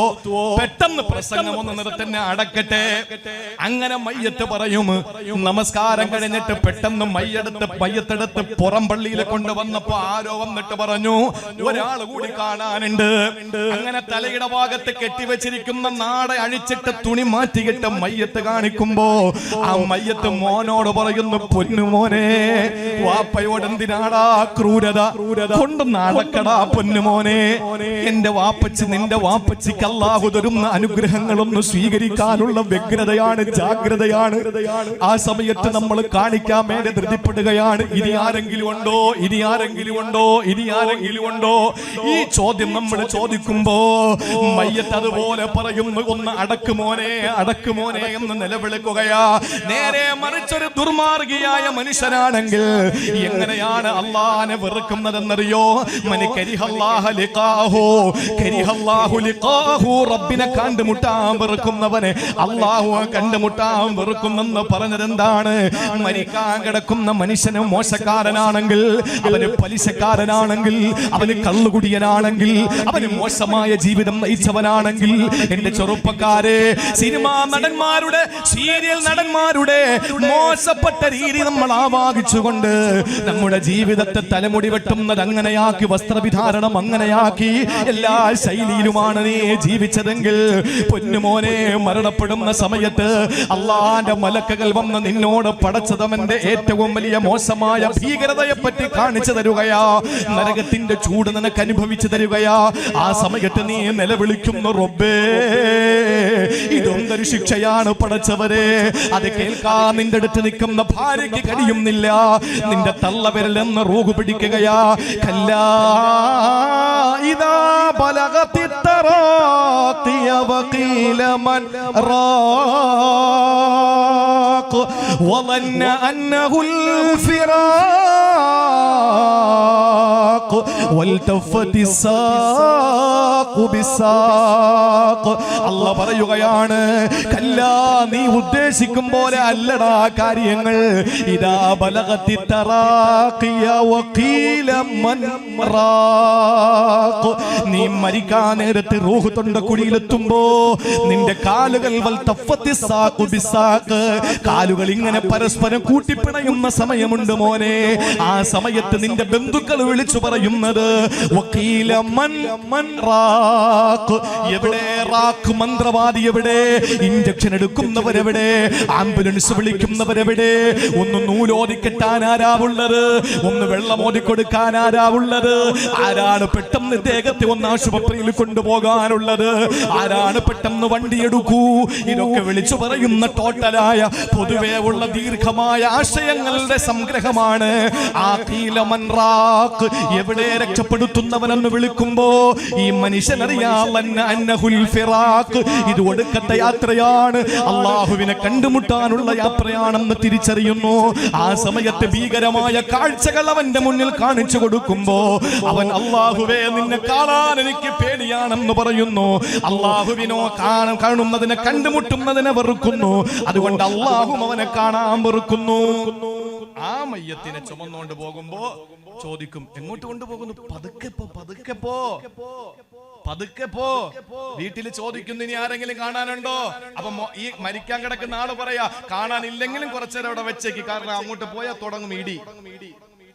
പെട്ടെന്ന് പ്രസംഗം ഒന്ന് നിർത്തന്നെ അടക്കട്ടെ. അങ്ങനെ മയ്യത്ത് പറയും. നമസ്കാരം കഴിഞ്ഞിട്ട് പെട്ടെന്ന് മയ്യത്തെടുത്ത് പുറം പള്ളിയിൽ കൊണ്ടുവന്നപ്പോ ആരോ വന്നിട്ട് പറഞ്ഞു, ഒരാൾ കൂടി കാണാനുണ്ട്. അങ്ങനെ തലയുടെ ഭാഗത്ത് കെട്ടിവെച്ചിരിക്കുന്ന നാട അഴിച്ചിട്ട് തുണി മാറ്റിയിട്ട് മയ്യത്ത് കാണിക്കുമ്പോ ആ മയ്യത്ത് മോനോട് പറയുന്നു, പൊന്നുമോനെ, വാപ്പയോട് എന്തിനാടാ ക്രൂരത കൊണ്ട് നടക്കടാ പൊന്നുമോനെ, എന്റെ വാപ്പച്ചി നിന്റെ വാപ്പച്ചിക്ക് അല്ലാഹു തരുന്ന അനുഗ്രഹങ്ങളൊന്ന് സ്വീകരിക്കാനുള്ള വ്യഗ്രതയാണ്, ജാഗ്രതയാണ്. ആ സമയത്ത് നമ്മൾ കാണിക്കാൻ വേണ്ടി ധൃതിപ്പെടുകയാണ്. ഇനി ആരെങ്കിലും ഉണ്ടോ? ഈ ചോദ്യം നമ്മൾ ചോദിക്കുമ്പോ മയ്യത്ത് അതുപോലെ പറയുന്നു, ഒന്ന് അടക്കുമോനെ എന്ന് നിലവിളിക്കുകയാ. നേരെ മറിച്ചൊരു ദുർമാർഗിയായ മനുഷ്യനാണെങ്കിൽ എങ്ങനെയാണ് അള്ളാനെ വെറുക്കുന്നതെന്നറിയോ? റബ്ബിനെ കണ്ടുമുട്ടാൻ വെറുക്കുന്നവനെ അള്ളാഹു കണ്ടുമുട്ടാൻ വെറുക്കുന്നെന്ന് പറഞ്ഞതെന്താണ്? മരിക്കാൻ കിടക്കുന്ന മനുഷ്യന് മോശക്കാരനാണെങ്കിൽ, അവന് പലിശക്കാരനാണെങ്കിൽ, അവന് കള്ളുകുടിയനാണെങ്കിൽ, അവന് മോശമായ ജീവിതം നയിച്ചവനാണെങ്കിൽ, എന്റെ ചെറുപ്പക്കാരെ, സിനിമാ നടന്മാരുടെ, സീരിയൽ നടന്മാരുടെ മോശപ്പെട്ട രീതി നമ്മൾ ആവാഹിച്ചുകൊണ്ട് നമ്മുടെ ജീവിതത്തെ തലമുടി വെട്ടുന്നത് അങ്ങനെയാക്കി, വസ്ത്രവിധാരണം അങ്ങനെയാക്കി, എല്ലാ ശൈലിയിലുമാണ് നീ ജീവിച്ചതെങ്കിൽ പൊന്നുമോനെ, മരണപ്പെടുന്ന സമയത്ത് അള്ളാന്റെ മലക്കുകൾ വന്ന് നിന്നോട് പടച്ചതവന്റെ ഏറ്റവും വലിയ മോശമായ ഭീകരതയെ പറ്റി കാണിച്ചു തരുകയാ, നരകത്തിന്റെ ചൂട് നിനക്ക് അനുഭവിച്ചു തരുകയാ. ആ സമയത്ത് നീ നിലവിളിക്കുന്നു, റബ്ബേ ഇതൊന്നൊരു ശിക്ഷയാണ് പടച്ചവരെ. അത് കേൾക്കാൻ നിന്റെ അടുത്ത് നിൽക്കുന്ന ഭാര്യയ്ക്ക് കഴിയുന്നില്ല. നിന്റെ തള്ളവിരലെന്ന് റൂഹ് പിടിക്കുകയാ. കല്ലാ ഇദാ ബലഗതി തറാഖിയ വഖീല മൻ റാഖ് വظن أنه الفراق والتفت الساق بالساق. അല്ലാഹു പറയുകയാണ്, കല്ലാ നീ ഉദ്ദേശിക്കും പോലെ അല്ലടാ കാര്യങ്ങൾ. ഇദാ ബലഗതി തറാഖിയ വഖീല മൻ റാഖ്, നീ മരിക്കാൻ നേരത്ത് റൂഹ് തൊണ്ടക്കുഴിയിലെത്തുമ്പോ നിന്റെ കാലുകൾ വൽതഫത്തി സാഖു ബിസാഖ്, കാലുകൾ ഇങ്ങനെ പരസ്പരം കൂട്ടിപ്പിണയുന്ന സമയമുണ്ട് മോനെ. ആ സമയത്ത് നിന്റെ ബന്ധുക്കൾ വിളിച്ചു പറയുന്നത്, വഖീല മൻ റാഖ്, എവിടെ റാഖ് മന്ത്രവാദി എവിടെ? ഇഞ്ചക്ഷൻ എടുക്കുന്നവരെവിടെ? ആംബുലൻസ് വിളിക്കുന്നവരെവിടെ? ഒന്ന് നൂലോതി കെട്ടാൻ ആരാവുള്ളത്? ഒന്ന് വെള്ളം ഓതി കൊടുക്കാൻ ആരാവുള്ളത്? ആരാണ് പെട്ടെന്ന് ദേഹത്തെ ഒന്ന് ആശുപത്രിയിൽ കൊണ്ടുപോകാനുള്ളത്? ആരാണ് പെട്ടെന്ന് വണ്ടിയെടുക്കൂ? ഇതൊക്കെ വിളിച്ചു പറയുന്ന ടോട്ടലായ പൊതുവേ ഉള്ള ദീർഘമായ ആശയങ്ങളുടെ സംഗ്രഹമാണ് ആഖീല എവിടെ രക്ഷപ്പെടുത്തുന്നവനെന്ന് വിളിക്കുമ്പോ ഈ മനുഷ്യനറിയാം ഇത് ഒടുക്കത്തെ യാത്രയാണ്, അള്ളാഹുവിനെ കണ്ടുമുട്ടാനുള്ള യാത്രയാണെന്ന് തിരിച്ചറിയുന്നു. ആ സമയത്ത് ഭീകരമായ കാഴ്ചകൾ അവന്റെ മുന്നിൽ കാണിച്ചു കൊടുക്കുമ്പോ അവൻ അള്ളാഹുവേ നിന്നെ കാണാൻ എനിക്ക് പേടിയാണെന്ന് പറയുന്നു. അള്ളാഹുവിനോ കാണുന്നതിനെ കണ്ടുമുട്ടുന്നതിനെ വെറുക്കുന്നു. അതുകൊണ്ട് അള്ളാഹു അവനെ കാണാൻ വെറുക്കുന്നു. ആ മയ്യത്തിനെ ചുമന്നുകൊണ്ട് പോകുമ്പോ ചോദിക്കും, എങ്ങോട്ട് കൊണ്ടുപോകുന്നു? പതുക്കെ പോ. വീട്ടിൽ ചോദിക്കുന്നു, ഇനി ആരെങ്കിലും കാണാനുണ്ടോ? അപ്പൊ ഈ മരിക്കാൻ കിടക്കുന്ന ആള് പറയാ, കാണാനില്ലെങ്കിലും കുറച്ചേരം അവിടെ വെച്ചേക്ക്, കാരണം അങ്ങോട്ട് പോയാൽ തുടങ്ങും ഇടി.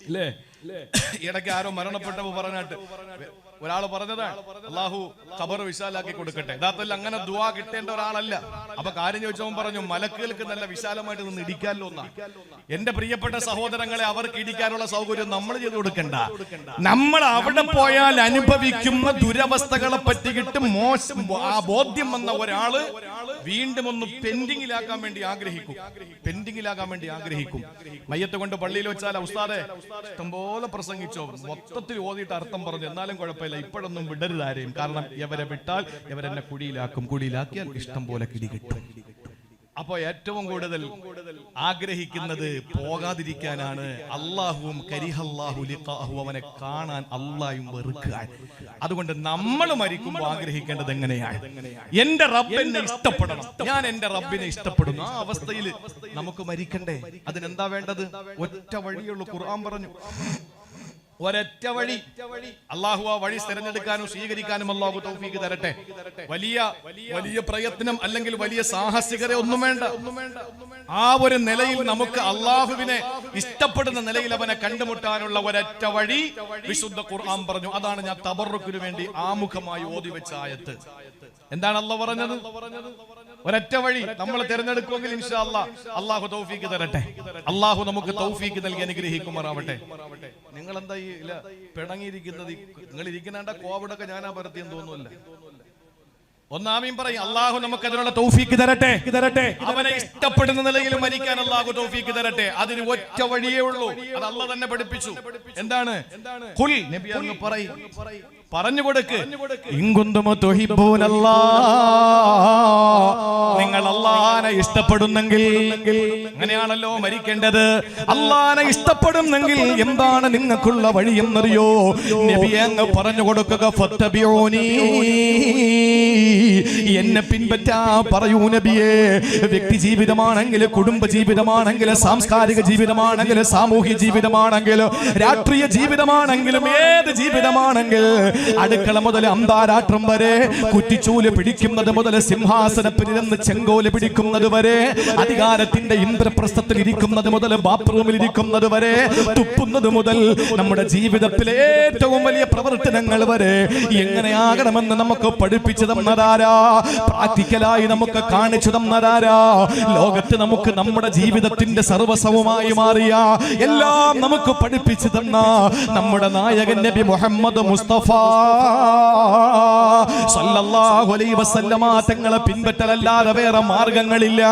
ഇല്ലേ? ഇടയ്ക്ക് ആരോ മരണപ്പെട്ടപ്പോ പറഞ്ഞിട്ട് ഒരാൾ പറഞ്ഞതാണ്, അള്ളാഹു ഖബർ വിശാലാക്കി കൊടുക്കട്ടെ. യഥാർത്ഥത്തിൽ അങ്ങനെ ദുആ കിട്ടേണ്ട ഒരാളല്ല. അപ്പൊ കാര്യം ചോദിച്ചവൻ പറഞ്ഞു, മലക്കുകൾക്ക് നല്ല വിശാലമായിട്ട് നിന്ന് ഇടിക്കാമല്ലോ എന്നാ. എന്റെ പ്രിയപ്പെട്ട സഹോദരങ്ങളെ, അവർക്ക് ഇടിക്കാനുള്ള സൗകര്യം നമ്മൾ ചെയ്ത് കൊടുക്കണ്ട. നമ്മൾ അവിടെ പോയാൽ അനുഭവിക്കുന്ന ദുരവസ്ഥകളെ പറ്റിയിട്ട് മോശം ആ ബോധ്യം വന്ന ഒരാള് വീണ്ടും ഒന്ന് പെൻഡിങ്ങിലാക്കാൻ വേണ്ടി ആഗ്രഹിക്കും. മയ്യത്ത് കൊണ്ട് പള്ളിയിൽ വെച്ചാൽ ഉസ്താദെ ഇഷ്ടംപോലെ പ്രസംഗിച്ചോ, മൊത്തത്തിൽ ഓതിയിട്ട് അർത്ഥം പറഞ്ഞു, എന്നാലും കുഴപ്പമില്ല, ഇപ്പോഴൊന്നും വിടരുതാരെയും, കാരണം ഇവരെ വിട്ടാൽ ഇവരെന്നെ കുഴിയിലാക്കിയാൽ ഇഷ്ടം പോലെ കിടി കിട്ടും. അപ്പൊ ഏറ്റവും കൂടുതൽ ആഗ്രഹിക്കുന്നത് പോകാതിരിക്കാനാണ്. അള്ളാഹുവും കരിഹല്ലാഹു ലിഖാഹു, അവനെ കാണാൻ അള്ളാഹും വെറുക്കാൻ. അതുകൊണ്ട് നമ്മൾ മരിക്കുമ്പോൾ ആഗ്രഹിക്കേണ്ടത് എങ്ങനെയാണ്? എന്റെ റബ്ബ് എന്നെ ഇഷ്ടപ്പെടണം, ഞാൻ എന്റെ റബ്ബിനെ ഇഷ്ടപ്പെടുന്നു. ആ അവസ്ഥയിൽ നമുക്ക് മരിക്കണ്ടേ? അതിനെന്താ വേണ്ടത്? ഒറ്റ വഴിയുള്ളൂ. ഖുർആൻ പറഞ്ഞു, ഒരൊറ്റ വഴി. അള്ളാഹു ആ വഴി തിരഞ്ഞെടുക്കാനും സ്വീകരിക്കാനും അള്ളാഹു തൗഫീഖ് തരട്ടെ. വലിയ പ്രയത്നം അല്ലെങ്കിൽ വലിയ സാഹസികത ഒന്നും വേണ്ട. ആ ഒരു നിലയിൽ നമുക്ക് അള്ളാഹുവിനെ ഇഷ്ടപ്പെടുന്ന നിലയിൽ അവനെ കണ്ടുമുട്ടാനുള്ള ഒരൊറ്റ വഴി വിശുദ്ധ ഖുർആൻ പറഞ്ഞു. അതാണ് ഞാൻ തബറുക്കിന് വേണ്ടി ആമുഖമായി ഓതി വെച്ച ആയത്ത്. എന്താണ് അള്ളാഹു പറഞ്ഞത്? ഒരൊറ്റ വഴി നമ്മൾ തിരഞ്ഞെടുക്കുമെങ്കിൽ ഇൻഷാ അല്ലാഹ് അള്ളാഹു തൗഫീഖ് തരട്ടെ. അള്ളാഹു നമുക്ക് തൗഫീഖ് നൽകി അനുഗ്രഹിക്കുമാറാവട്ടെ. നിങ്ങൾ എന്താ ഈ പിണങ്ങിയിരിക്കുന്നത്? നിങ്ങൾ ഇരിക്കുന്നുണ്ട കോവിഡൊക്കെ ഞാനാ പരത്തിയെന്ന് തോന്നുന്നില്ല. ഒന്നാമീൻ പറയും, അള്ളാഹു നമുക്ക് അതിനുള്ള തൗഫീഖ് തരട്ടെ. അവനെ ഇഷ്ടപ്പെടുന്ന നിലയിൽ മരിക്കാൻ അള്ളാഹു തൗഫീഖ് തരട്ടെ. അതിന് ഒറ്റ വഴിയേ ഉള്ളൂ. അത് അള്ളാഹ് തന്നെ പഠിപ്പിച്ചു. എന്താണ്? ഖുൽ, നബി അങ്ങ് പറയും, പറഞ്ഞു കൊടുക്ക്, നിങ്ങൾ അള്ളാഹനെ ഇഷ്ടപ്പെടുന്നെങ്കിൽ, അങ്ങനെയാണല്ലോ മരിക്കേണ്ടത്. അള്ളാഹനെ ഇഷ്ടപ്പെടുന്നെങ്കിൽ എന്താണ് നിങ്ങൾക്കുള്ള വഴി എന്നറിയോ? നബിയെ അങ്ങ് പറഞ്ഞു കൊടുക്കുക, ഫത്തബിഊനി, എന്നെ പിൻപറ്റാ പറയൂ നബിയെ. വ്യക്തി ജീവിതമാണെങ്കിൽ, കുടുംബ ജീവിതമാണെങ്കിൽ, സാംസ്കാരിക ജീവിതമാണെങ്കിൽ, സാമൂഹ്യ ജീവിതമാണെങ്കിൽ, രാഷ്ട്രീയ ജീവിതമാണെങ്കിലും, ഏത് ജീവിതമാണെങ്കിൽ, അടുക്കള മുതൽ അന്താരാഷ്ട്രം വരെ, കുറ്റിച്ചൂല് പിടിക്കുന്നത് മുതൽ സിംഹാസനത്തിലിരുന്ന് ചെങ്കോല് പിടിക്കുന്നത് വരെ, അധികാരത്തിന്റെ ഇന്ദ്രപ്രസ്ഥത്തിൽ ഇരിക്കുന്നത് മുതൽ ബാത്റൂമിൽ ഇരിക്കുന്നത് വരെ, തുപ്പുന്നത് മുതൽ നമ്മുടെ ജീവിതത്തിലെ ഏറ്റവും വലിയ പ്രവർത്തനങ്ങൾ വരെ എങ്ങനെയാകണമെന്ന് നമുക്ക് പഠിപ്പിച്ചു തന്നതാരാ? പ്രാക്ടിക്കലായി നമുക്ക് കാണിച്ചു തന്നതാരാ? ലോകത്ത് നമുക്ക് നമ്മുടെ ജീവിതത്തിന്റെ സർവസ്വമായി മാറിയ എല്ലാം നമുക്ക് പഠിപ്പിച്ചു തന്ന നമ്മുടെ നായകൻ നബി മുഹമ്മദ് മുസ്തഫ സല്ലല്ലാഹു അലൈഹി വസല്ലമ തങ്ങളെ പിൻപറ്റലല്ലാതെ വേറെ മാർഗങ്ങളില്ല.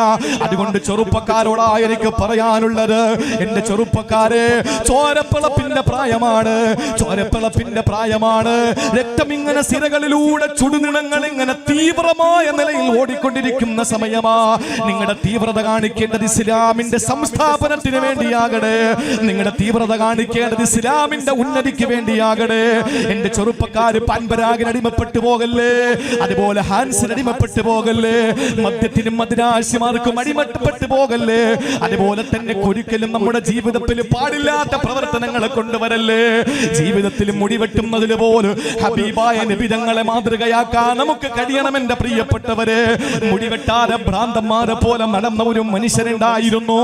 അതുകൊണ്ട് ചെറുപ്പക്കാരോടായി എനിക്ക് പറയാനുള്ളത്, എന്റെ ചെറുപ്പക്കാരെ, ചോരപ്പിളപ്പിന്റെ പ്രായമാണ്. രക്തം ഇങ്ങനെ സിരകളിലൂടെ ചുടുനിണങ്ങൾ ഇങ്ങനെ തീവ്രമായ നിലയിൽ ഓടിക്കൊണ്ടിരിക്കുന്ന സമയമാ. നിങ്ങളുടെ തീവ്രത കാണിക്കേണ്ടത് ഇസ്ലാമിന്റെ സംസ്ഥാപനത്തിന് വേണ്ടിയാകട്ടെ. നിങ്ങളുടെ തീവ്രത കാണിക്കേണ്ടത് ഇസ്ലാമിന്റെ ഉന്നതിക്ക് വേണ്ടിയാകട്ടെ. എന്റെ ചെറുപ്പക്കാര് പാൻപരാഗിന് അടിമപ്പെട്ടു പോകല്ലേ, അതുപോലെ ഹാൻസിന് അടിമപ്പെട്ടു പോകല്ലേ, മദ്യത്തിനും മദ്യരാശിമാർക്കും അടിമപ്പെട്ടു പോകല്ലേ, അതുപോലെ തന്നെ ഒരിക്കലും നമ്മുടെ ജീവിതത്തിൽ പാടില്ലാത്ത പ്രവർത്തനങ്ങളെ കൊണ്ടുവരല്ലേ. ജീവിതത്തിൽ മുടിവെട്ടുന്നതിൽ പോലും ഹബീബായ നബി തങ്ങളെ മാതൃകയാക്കാൻ നമുക്ക് കഴിയണം. എന്റെ പ്രിയപ്പെട്ടവരെ, മുടിവെട്ടാതെ ഭ്രാന്തന്മാരെ പോലെ നടന്ന ഒരു മനുഷ്യനുണ്ടായിരുന്നു.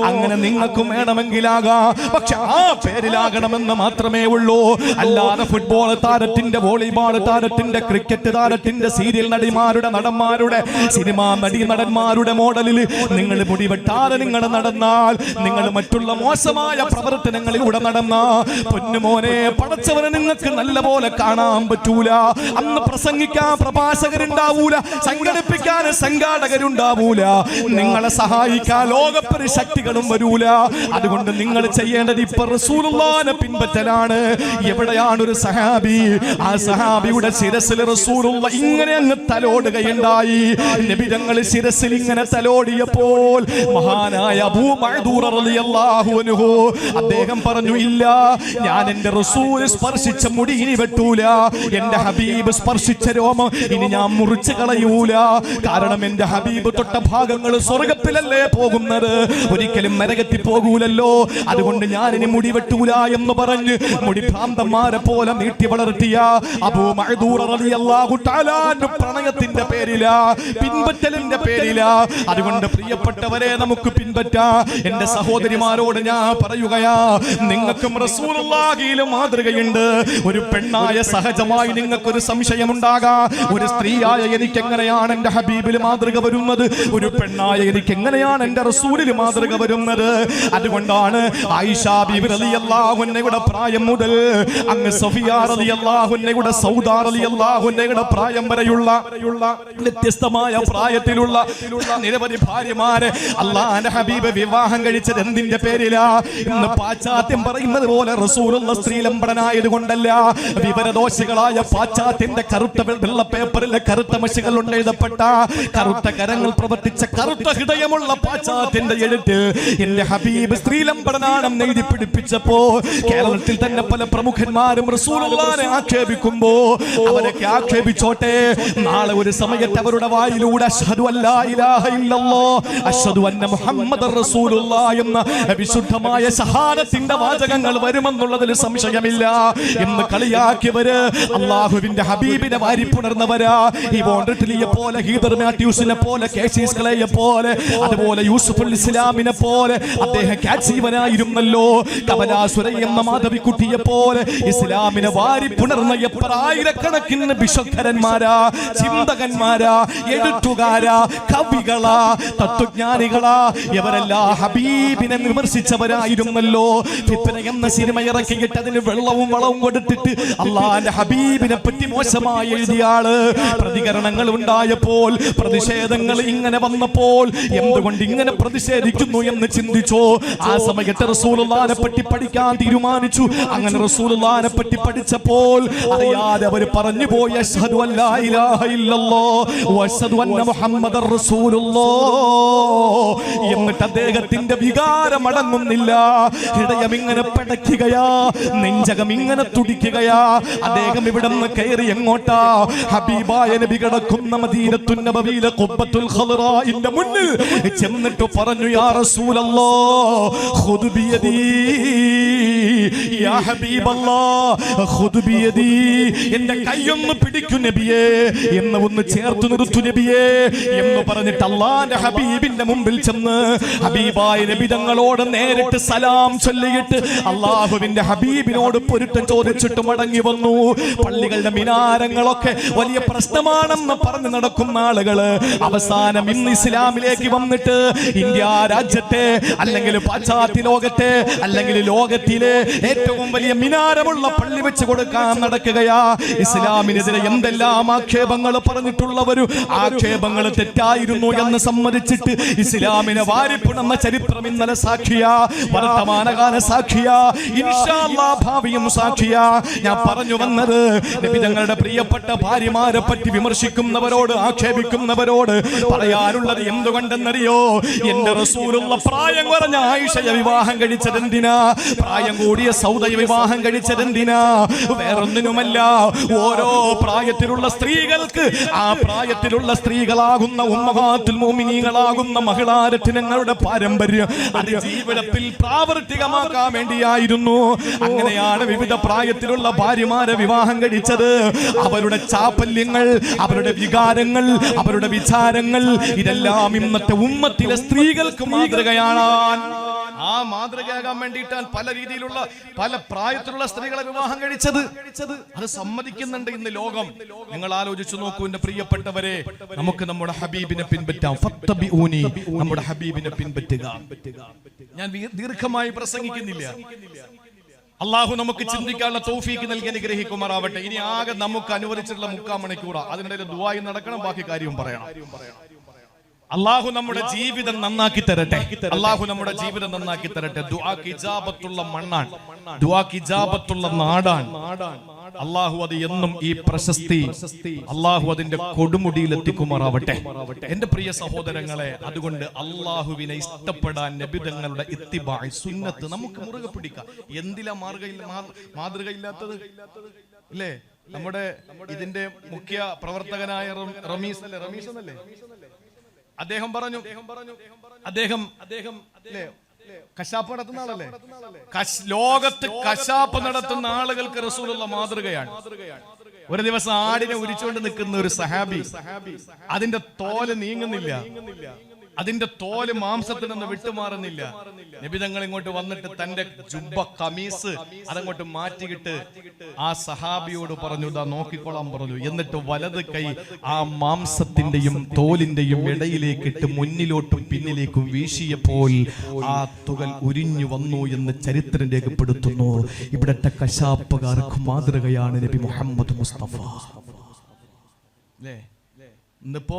അങ്ങനെ നിങ്ങൾക്കും വേണമെങ്കിലാകാം, പക്ഷെ ആ പേരിലാകണമെന്ന് മാത്രമേ ഉള്ളൂ. അല്ലാതെ ഫുട്ബോൾ താരത്തിന് താരത്തിന്റെ, വോളിബോൾ താരത്തിന്റെ, ക്രിക്കറ്റ് താരത്തിന്റെ, സീരിയൽ നടിമാരുടെ, നടന്മാരുടെ, സിനിമാ നടന്മാരുടെ മോഡലിൽ നിങ്ങൾ മുടി വെട്ടാതെ നിങ്ങൾ നടന്നാൽ, നിങ്ങൾ മറ്റുള്ള മോശമായ പ്രവർത്തനങ്ങളിലൂടെ നടന്ന പൊന്നുമോനെ, പടച്ചവനെ നിങ്ങൾക്ക് നല്ല പോലെ കാണാൻ പറ്റൂല. അന്ന് പ്രസംഗിക്കാൻ പ്രഭാഷകരുണ്ടാവൂല, സംഘടിപ്പിക്കാൻ സംഘാടകരുണ്ടാവൂല, നിങ്ങളെ സഹായിക്കാൻ ലോകപ്പരി ശക്തികളും വരൂല. അതുകൊണ്ട് നിങ്ങൾ ചെയ്യേണ്ടത് ഇപ്പൊ റസൂലുള്ളാഹിനെ പിൻപറ്റലാണ്. എവിടെയാണ് ഒരു സഹാബി, ആ സഹാബിയുടെ ശിരസിൽ റസൂലുള്ള ഇങ്ങനെ അങ്ങ് തലോടുകയുണ്ടായി. നബി തങ്ങൾ ശിരസിൽ ഇങ്ങനെ തലോടിയപ്പോൾ മഹാനായ അബൂ മഅ്ദൂർ റളിയല്ലാഹു അൻഹു അദ്ദേഹം പറഞ്ഞു, ഇല്ല, ഞാൻ എന്റെ റസൂൽ സ്പർശിച്ച മുടി ഇനി വെട്ടൂല, എന്റെ ഹബീബ് സ്പർശിച്ച രോമം ഇനി ഞാൻ മുറിച്ചു കളയൂല. കാരണം എന്റെ ഹബീബ് തൊട്ട ഭാഗങ്ങൾ സ്വർഗത്തിലല്ലേ പോകുന്നത്, ഒരിക്കലും നരകത്തിൽ പോകൂലല്ലോ. അതുകൊണ്ട് ഞാൻ ഇനി മുടി വെട്ടൂല എന്ന് പറഞ്ഞ് മുടി ഭ്രാന്തന്മാരെ പോലെ നീട്ടി വളർത്തിയ അബൂ മഅ്ദൂർ റളിയല്ലാഹു തആല പ്രണയത്തിന്റെ പേരില, പിൻപറ്റലിന്റെ പേരില. അതുകൊണ്ട് പ്രിയപ്പെട്ടവരെ, നമുക്ക് പിൻപറ്റാം. എന്റെ സഹോദരിമാരോട് ഞാൻ പറയുകയാ, നിങ്ങൾക്കും റസൂലുള്ളാഹിയിലെ മാതൃകയുണ്ട്. ഒരു പെണ്ണായ സഹജമായി നിങ്ങൾക്കൊരു സംശയമുണ്ടാകാം, ഒരു സ്ത്രീയായ എനിക്ക് എങ്ങനെയാണ് എന്റെ ഹബീബിൽ മാതൃക വരുന്നത്, ഒരു പെണ്ണായ എനിക്ക് എങ്ങനെയാണ് എന്റെ റസൂലിൽ മാതൃക വരുന്നത്. അതുകൊണ്ടാണ് ആയിഷ ബീബി റളിയല്ലാഹു അൻഹയുടെ പ്രായം മുതൽ അങ്ങ് സഫിയ റളിയല്ലാഹു അൻഹയുടെ, സൗദ റളിയല്ലാഹു അൻഹയുടെ പ്രായം വരെയുള്ള വ്യത്യസ്തമായ പ്രായത്തിലുള്ള നിരവധി ഭാര്യമാരെ അല്ലാഹുവിന്റെ ഹബീബ് വിവാഹം കഴിച്ചത് എന്തിന്റെ പേരിലാ? ഇന്ന് പാശ്ചാത്യം പറയുന്നത് പോലെ റസൂലുള്ള സ്ത്രീലംബടനായത് കൊണ്ടല്ല. വിവരദോഷികളായ പാശ്ചാത്യന്റെ കറുത്ത വെള്ള പേപ്പറിലെ കറുത്ത മഷികൾ കൊണ്ട് എഴുതപ്പെട്ട, കറുത്ത കരങ്ങൾ പ്രവർത്തിച്ച, കറുത്ത ഹൃദയമുള്ള പാശ്ചാത്യന്റെ എഴുത്ത് എന്റെ ഹബീബ് സ്ത്രീലംബടനാണെന്ന് എഴുതി പിടിപ്പിച്ചപ്പോ കേരളത്തിൽ തന്നെ പല പ്രമുഖന്മാരും റസൂലുള്ളാഹിനെ ആക്ഷേപിക്കുമ്പോ അവരൊക്കെ ആക്ഷേപിച്ചോട്ടെ. നാളെ ഒരു സമയത്ത് അവരുടെ വായിലൂടെ അശ്ഹദു അല്ലാ ഇലാഹ ഇല്ലല്ലാഹ് അശ്ഹദു അന്ന മുഹമ്മദർ റസൂലുള്ളാഹ് എന്ന വിശുദ്ധമായ ഷഹാദത്തിന്റെ വാചകങ്ങൾ വരുമെന്നുള്ളതിൽ സംശയമില്ല എന്ന് കളിയാക്കിയവര് അല്ലാഹുവിന്റെ ഹബീബിനെ വാരിപ്പുണർന്നവരാ. ഈ ബോണ്ടട്ടിലിയെ പോലെ, ഹീദർ മാത്യൂസിനെ പോലെ, കേസീസ് ക്ലേയെ പോലെ, അതുപോലെ യൂസുഫുൽ ഇസ്ലാമിനെ പോലെ അദ്ദേഹം കാച്ചീവനായിരുന്നല്ലോ. കമലാസുര എന്ന മാധവിക്കുട്ടിയെ പോലെ ഇസ്ലാമിനെ വാരിപ്പുണർന്ന എത്ര ആയിരക്കണക്കിന് ബിഷക്കരന്മാരാ, ചിന്തകന്മാരാ, എഴുത്തുകാരാ, കവികളാ, തത്വജ്ഞാനികളാ, ഇവരെല്ലാം ഹബീബിനെ വിമർശിച്ചവരായിരുന്നല്ലോ. ഫിത്ന എന്ന സിനിമ ഇറക്കിയിട്ട് അതിന് വെള്ളവും വളവും കൊടുത്തിട്ട് അല്ലാഹുവിന്റെ ഹബീബിനെ പറ്റി മോശമായി എഴുതിയ ആള്. പ്രതികരണങ്ങൾ ഉണ്ടായപ്പോൾ, പ്രതിഷേധങ്ങൾ ഇങ്ങനെ വന്നപ്പോൾ എന്തുകൊണ്ട് ഇങ്ങനെ പ്രതിഷേധിക്കുന്നു എന്ന് ചിന്തിച്ചോ. ആ സമയത്ത് റസൂലുള്ളാഹിനെ പറ്റി പഠിക്കാൻ തീരുമാനിച്ചു. അങ്ങനെ റസൂലുള്ളാഹിനെ പറ്റി പഠിച്ചപ്പോൾ അറിയാതെ അവർ പറഞ്ഞു പോയി, അശ്ഹദു അല്ലാ ഇലാഹ ഇല്ലല്ലാഹ് വഅശ്ഹദു അന്ന മുഹമ്മദർ റസൂലുള്ളാഹ്. എന്നിട്ട് അദ്ദേഹത്തിന്റെ വികാരം അടങ്ങുന്നില്ല. ഹൃദയം ഇങ്ങനെ പടയ്ക്കുകയാ, നെഞ്ചകം ഇങ്ങനെ തുടിക്കുകയാ. അദ്ദേഹം ഇവിടെ നിന്ന് കയറി എങ്ങോട്ടാ? ഹബീബായ നബി കിടക്കുന്ന മദീനത്തുൻ നബവിയിലെ ഖുബ്ബത്തുൽ ഖളറാഇന്റെ മുന്നിൽ ചെന്നിട്ട് പറഞ്ഞു, യാ റസൂലല്ലാഹ് ഖുദ് ബിയദി യാ ഹബീബല്ലാഹ് ഖുദ് ബിയദി, എന്റെ കൈയൊന്ന് പിടിക്കൂ നബിയേ, എന്ന് ഒന്ന് ചേർത്ത് നിർത്തു നബിയേ എന്ന് പറഞ്ഞിട്ട് അല്ലാഹുവിന്റെ ഹബീബിന്റെ മുമ്പിൽ ചെന്ന് ഹബീബായ നബി തങ്ങളോട് നേരിട്ട് സലാം ചൊല്ലിയിട്ട് അല്ലാഹുവിന്റെ ഹബീബിനോട് പൊരുത്തം ചോദിച്ചിട്ട് മടങ്ങി വന്നു. പള്ളികളുടെ മിനാരങ്ങളൊക്കെ വലിയ പ്രശ്നമാണെന്ന് പറഞ്ഞു നടക്കുന്ന ആളുകള് അവസാനം ഇന്ന് ഇസ്ലാമിലേക്ക് വന്നിട്ട് ഇന്ത്യ രാജ്യത്തെ, അല്ലെങ്കിൽ പാശ്ചാത്യ ലോകത്തെ, അല്ലെങ്കിൽ ലോകത്തിലെ ഏറ്റവും വലിയ മിനാരമുള്ള പള്ളി വെച്ച് കൊടുക്കാൻ നടക്കുകയാ. ഇസ്ലാമിനെതിരെ എന്തെല്ലാം ആക്ഷേപങ്ങൾ പറഞ്ഞിട്ടുള്ളവരും ആക്ഷേപങ്ങൾ തെറ്റായിരുന്നു എന്ന് സമ്മതിച്ചിട്ട് ഇസ്ലാമിനെ വാരിപ്പുണർന്ന ചരിത്രം ഇന്നലെ സാക്ഷിയാ, വർത്തമാനകാല സാക്ഷിയാ, ഇൻഷാ അല്ലാഹ് ഭാവിയും സാക്ഷിയാ. ഞാൻ പറഞ്ഞു വന്നത്, നബി തങ്ങളുടെ പ്രിയപ്പെട്ട ഭാര്യമാരെ പറ്റി വിമർശിക്കുന്നവരോട്, ആക്ഷേപിക്കുന്നവരോട് പറയാനുള്ളത് എന്തുകൊണ്ടെന്നറിയോ? എന്റെ റസൂലുള്ള പ്രായം കുറഞ്ഞ ആയിഷയെ വിവാഹം കഴിച്ചതെന്തിനാ? പ്രായം കൂടിയ സൗദയെ വിവാഹം കഴിച്ചതെന്തിനാ? വേറൊന്നിനുമല്ല. ഓരോ പ്രായത്തിലുള്ള സ്ത്രീകൾക്ക് ആ പ്രായത്തിലുള്ള സ്ത്രീകളാകുന്ന ഉമ്മഹാത്തുൽ മുഅ്മിനീങ്ങളാകുന്ന മഹിളാരത്നങ്ങളുടെ പാരമ്പര്യം അത് ജീവിതത്തിൽ പ്രാവർത്തികമാക്കാൻ വേണ്ടിയായിരുന്നു. അങ്ങനെയാണ് വിവിധ പ്രായത്തിലുള്ള ഭാര്യമാരെ വിവാഹം കഴിച്ചത്. അവരുടെ ചാപല്യങ്ങൾ, അവരുടെ വികാരങ്ങൾ, അവരുടെ വിചാരങ്ങൾ, ഇതെല്ലാം ഇന്നത്തെ ഉമ്മത്തിലെ സ്ത്രീകൾക്ക് മാതൃകയാണ്. ആ മാതൃകയാകാൻ വേണ്ടിയിട്ടാണ് പല രീതിയിലുള്ള പല പ്രായത്തിലുള്ള സ്ത്രീകളെ വിവാഹം കഴിച്ചത്. അത് സമ്മതിക്കുന്നുണ്ട് ഇന്ന് ലോകം. നിങ്ങൾ ആലോചിച്ചു നോക്കൂ എന്റെ പ്രിയപ്പെട്ടവരെ, നമുക്ക് നമ്മുടെ ഹബീബിനെ പിൻപറ്റാം. ഫത്തബിഊനി, നമ്മുടെ ഹബീബിനെ പിൻപറ്റുക. ഞാൻ ദീർഘമായി പ്രസംഗിക്കുന്നില്ല. അള്ളാഹു നമുക്ക് ചിന്തിക്കാനുള്ള തൗഫീക്ക് നൽകി അനുഗ്രഹിക്കുമാറാവട്ടെ. ഇനി ആകെ നമുക്ക് അനുവദിച്ചിട്ടുള്ള 3/4 മണിക്കൂറാ. അതിനിടയിൽ ദുആയും നടക്കണം, ബാക്കി കാര്യവും പറയണം. അള്ളാഹു നമ്മുടെ ജീവിതം നന്നാക്കി തരട്ടെ. അള്ളാഹു നമ്മുടെ ജീവിതം നന്നാക്കി തരട്ടെ. ദുആക്ക് ഇജാബത്തുള്ള മണ്ണാണ്, ദുആക്ക് ഇജാബത്തുള്ള നാടാണ്. അള്ളാഹു അത് എന്നും ഈ പ്രശസ്തി അള്ളാഹു അതിന്റെ കൊടുമുടിയിൽ എത്തിക്കുമാറാവട്ടെ. എന്റെ പ്രിയ സഹോദരങ്ങളെ, അതുകൊണ്ട് അള്ളാഹുവിനെ ഇഷ്ടപ്പെടാൻ നബിതങ്ങളുടെ ഇത്തിബാഅ് സുന്നത്ത് നമുക്ക് മുറുകെ പിടിക്കാം. എന്തിലാ മാതൃകയില്ലാത്തത് അല്ലേ? നമ്മുടെ ഇതിന്റെ മുഖ്യ പ്രവർത്തകനായ റമീസ് എന്നല്ലേ അദ്ദേഹം പറഞ്ഞു, അദ്ദേഹം കശാപ്പ് നടത്തുന്ന ആളല്ലേ? ലോകത്ത് കശാപ്പ് നടത്തുന്ന ആളുകൾക്ക് റസൂലുള്ള മാതൃകയാണ്. ഒരു ദിവസം ആടിനെ ഉരിച്ചുകൊണ്ട് നിൽക്കുന്ന ഒരു സഹാബി, അതിന്റെ തോല് നീങ്ങുന്നില്ല, അതിന്റെ തോല് മാംസത്തിൽ നിന്ന് വിട്ടുമാറുന്നില്ല. നബി തങ്ങൾ ഇങ്ങോട്ട് വന്നിട്ട് തന്റെ ജുബ്ബ കമീസ് അതങ്ങോട്ട് മാറ്റിയിട്ട് ആ സഹാബിയോട് പറഞ്ഞു, ഇതാ നോക്കിക്കോളാൻ പറഞ്ഞു. എന്നിട്ട് വലത് കൈ ആ മാംസത്തിന്റെയും തോലിന്റെയും ഇടയിലേക്ക് ഇട്ട് മുന്നിലോട്ടും പിന്നിലേക്കും വീശിയപ്പോൾ ആ തുകൽ ഉരിഞ്ഞു വന്നു എന്ന് ചരിത്രം രേഖപ്പെടുത്തുന്നു. ഇവിടത്തെ കശാപ്പുകാർക്ക് മാതൃകയാണ് നബി മുഹമ്മദ് മുസ്തഫ. ഇന്നിപ്പോ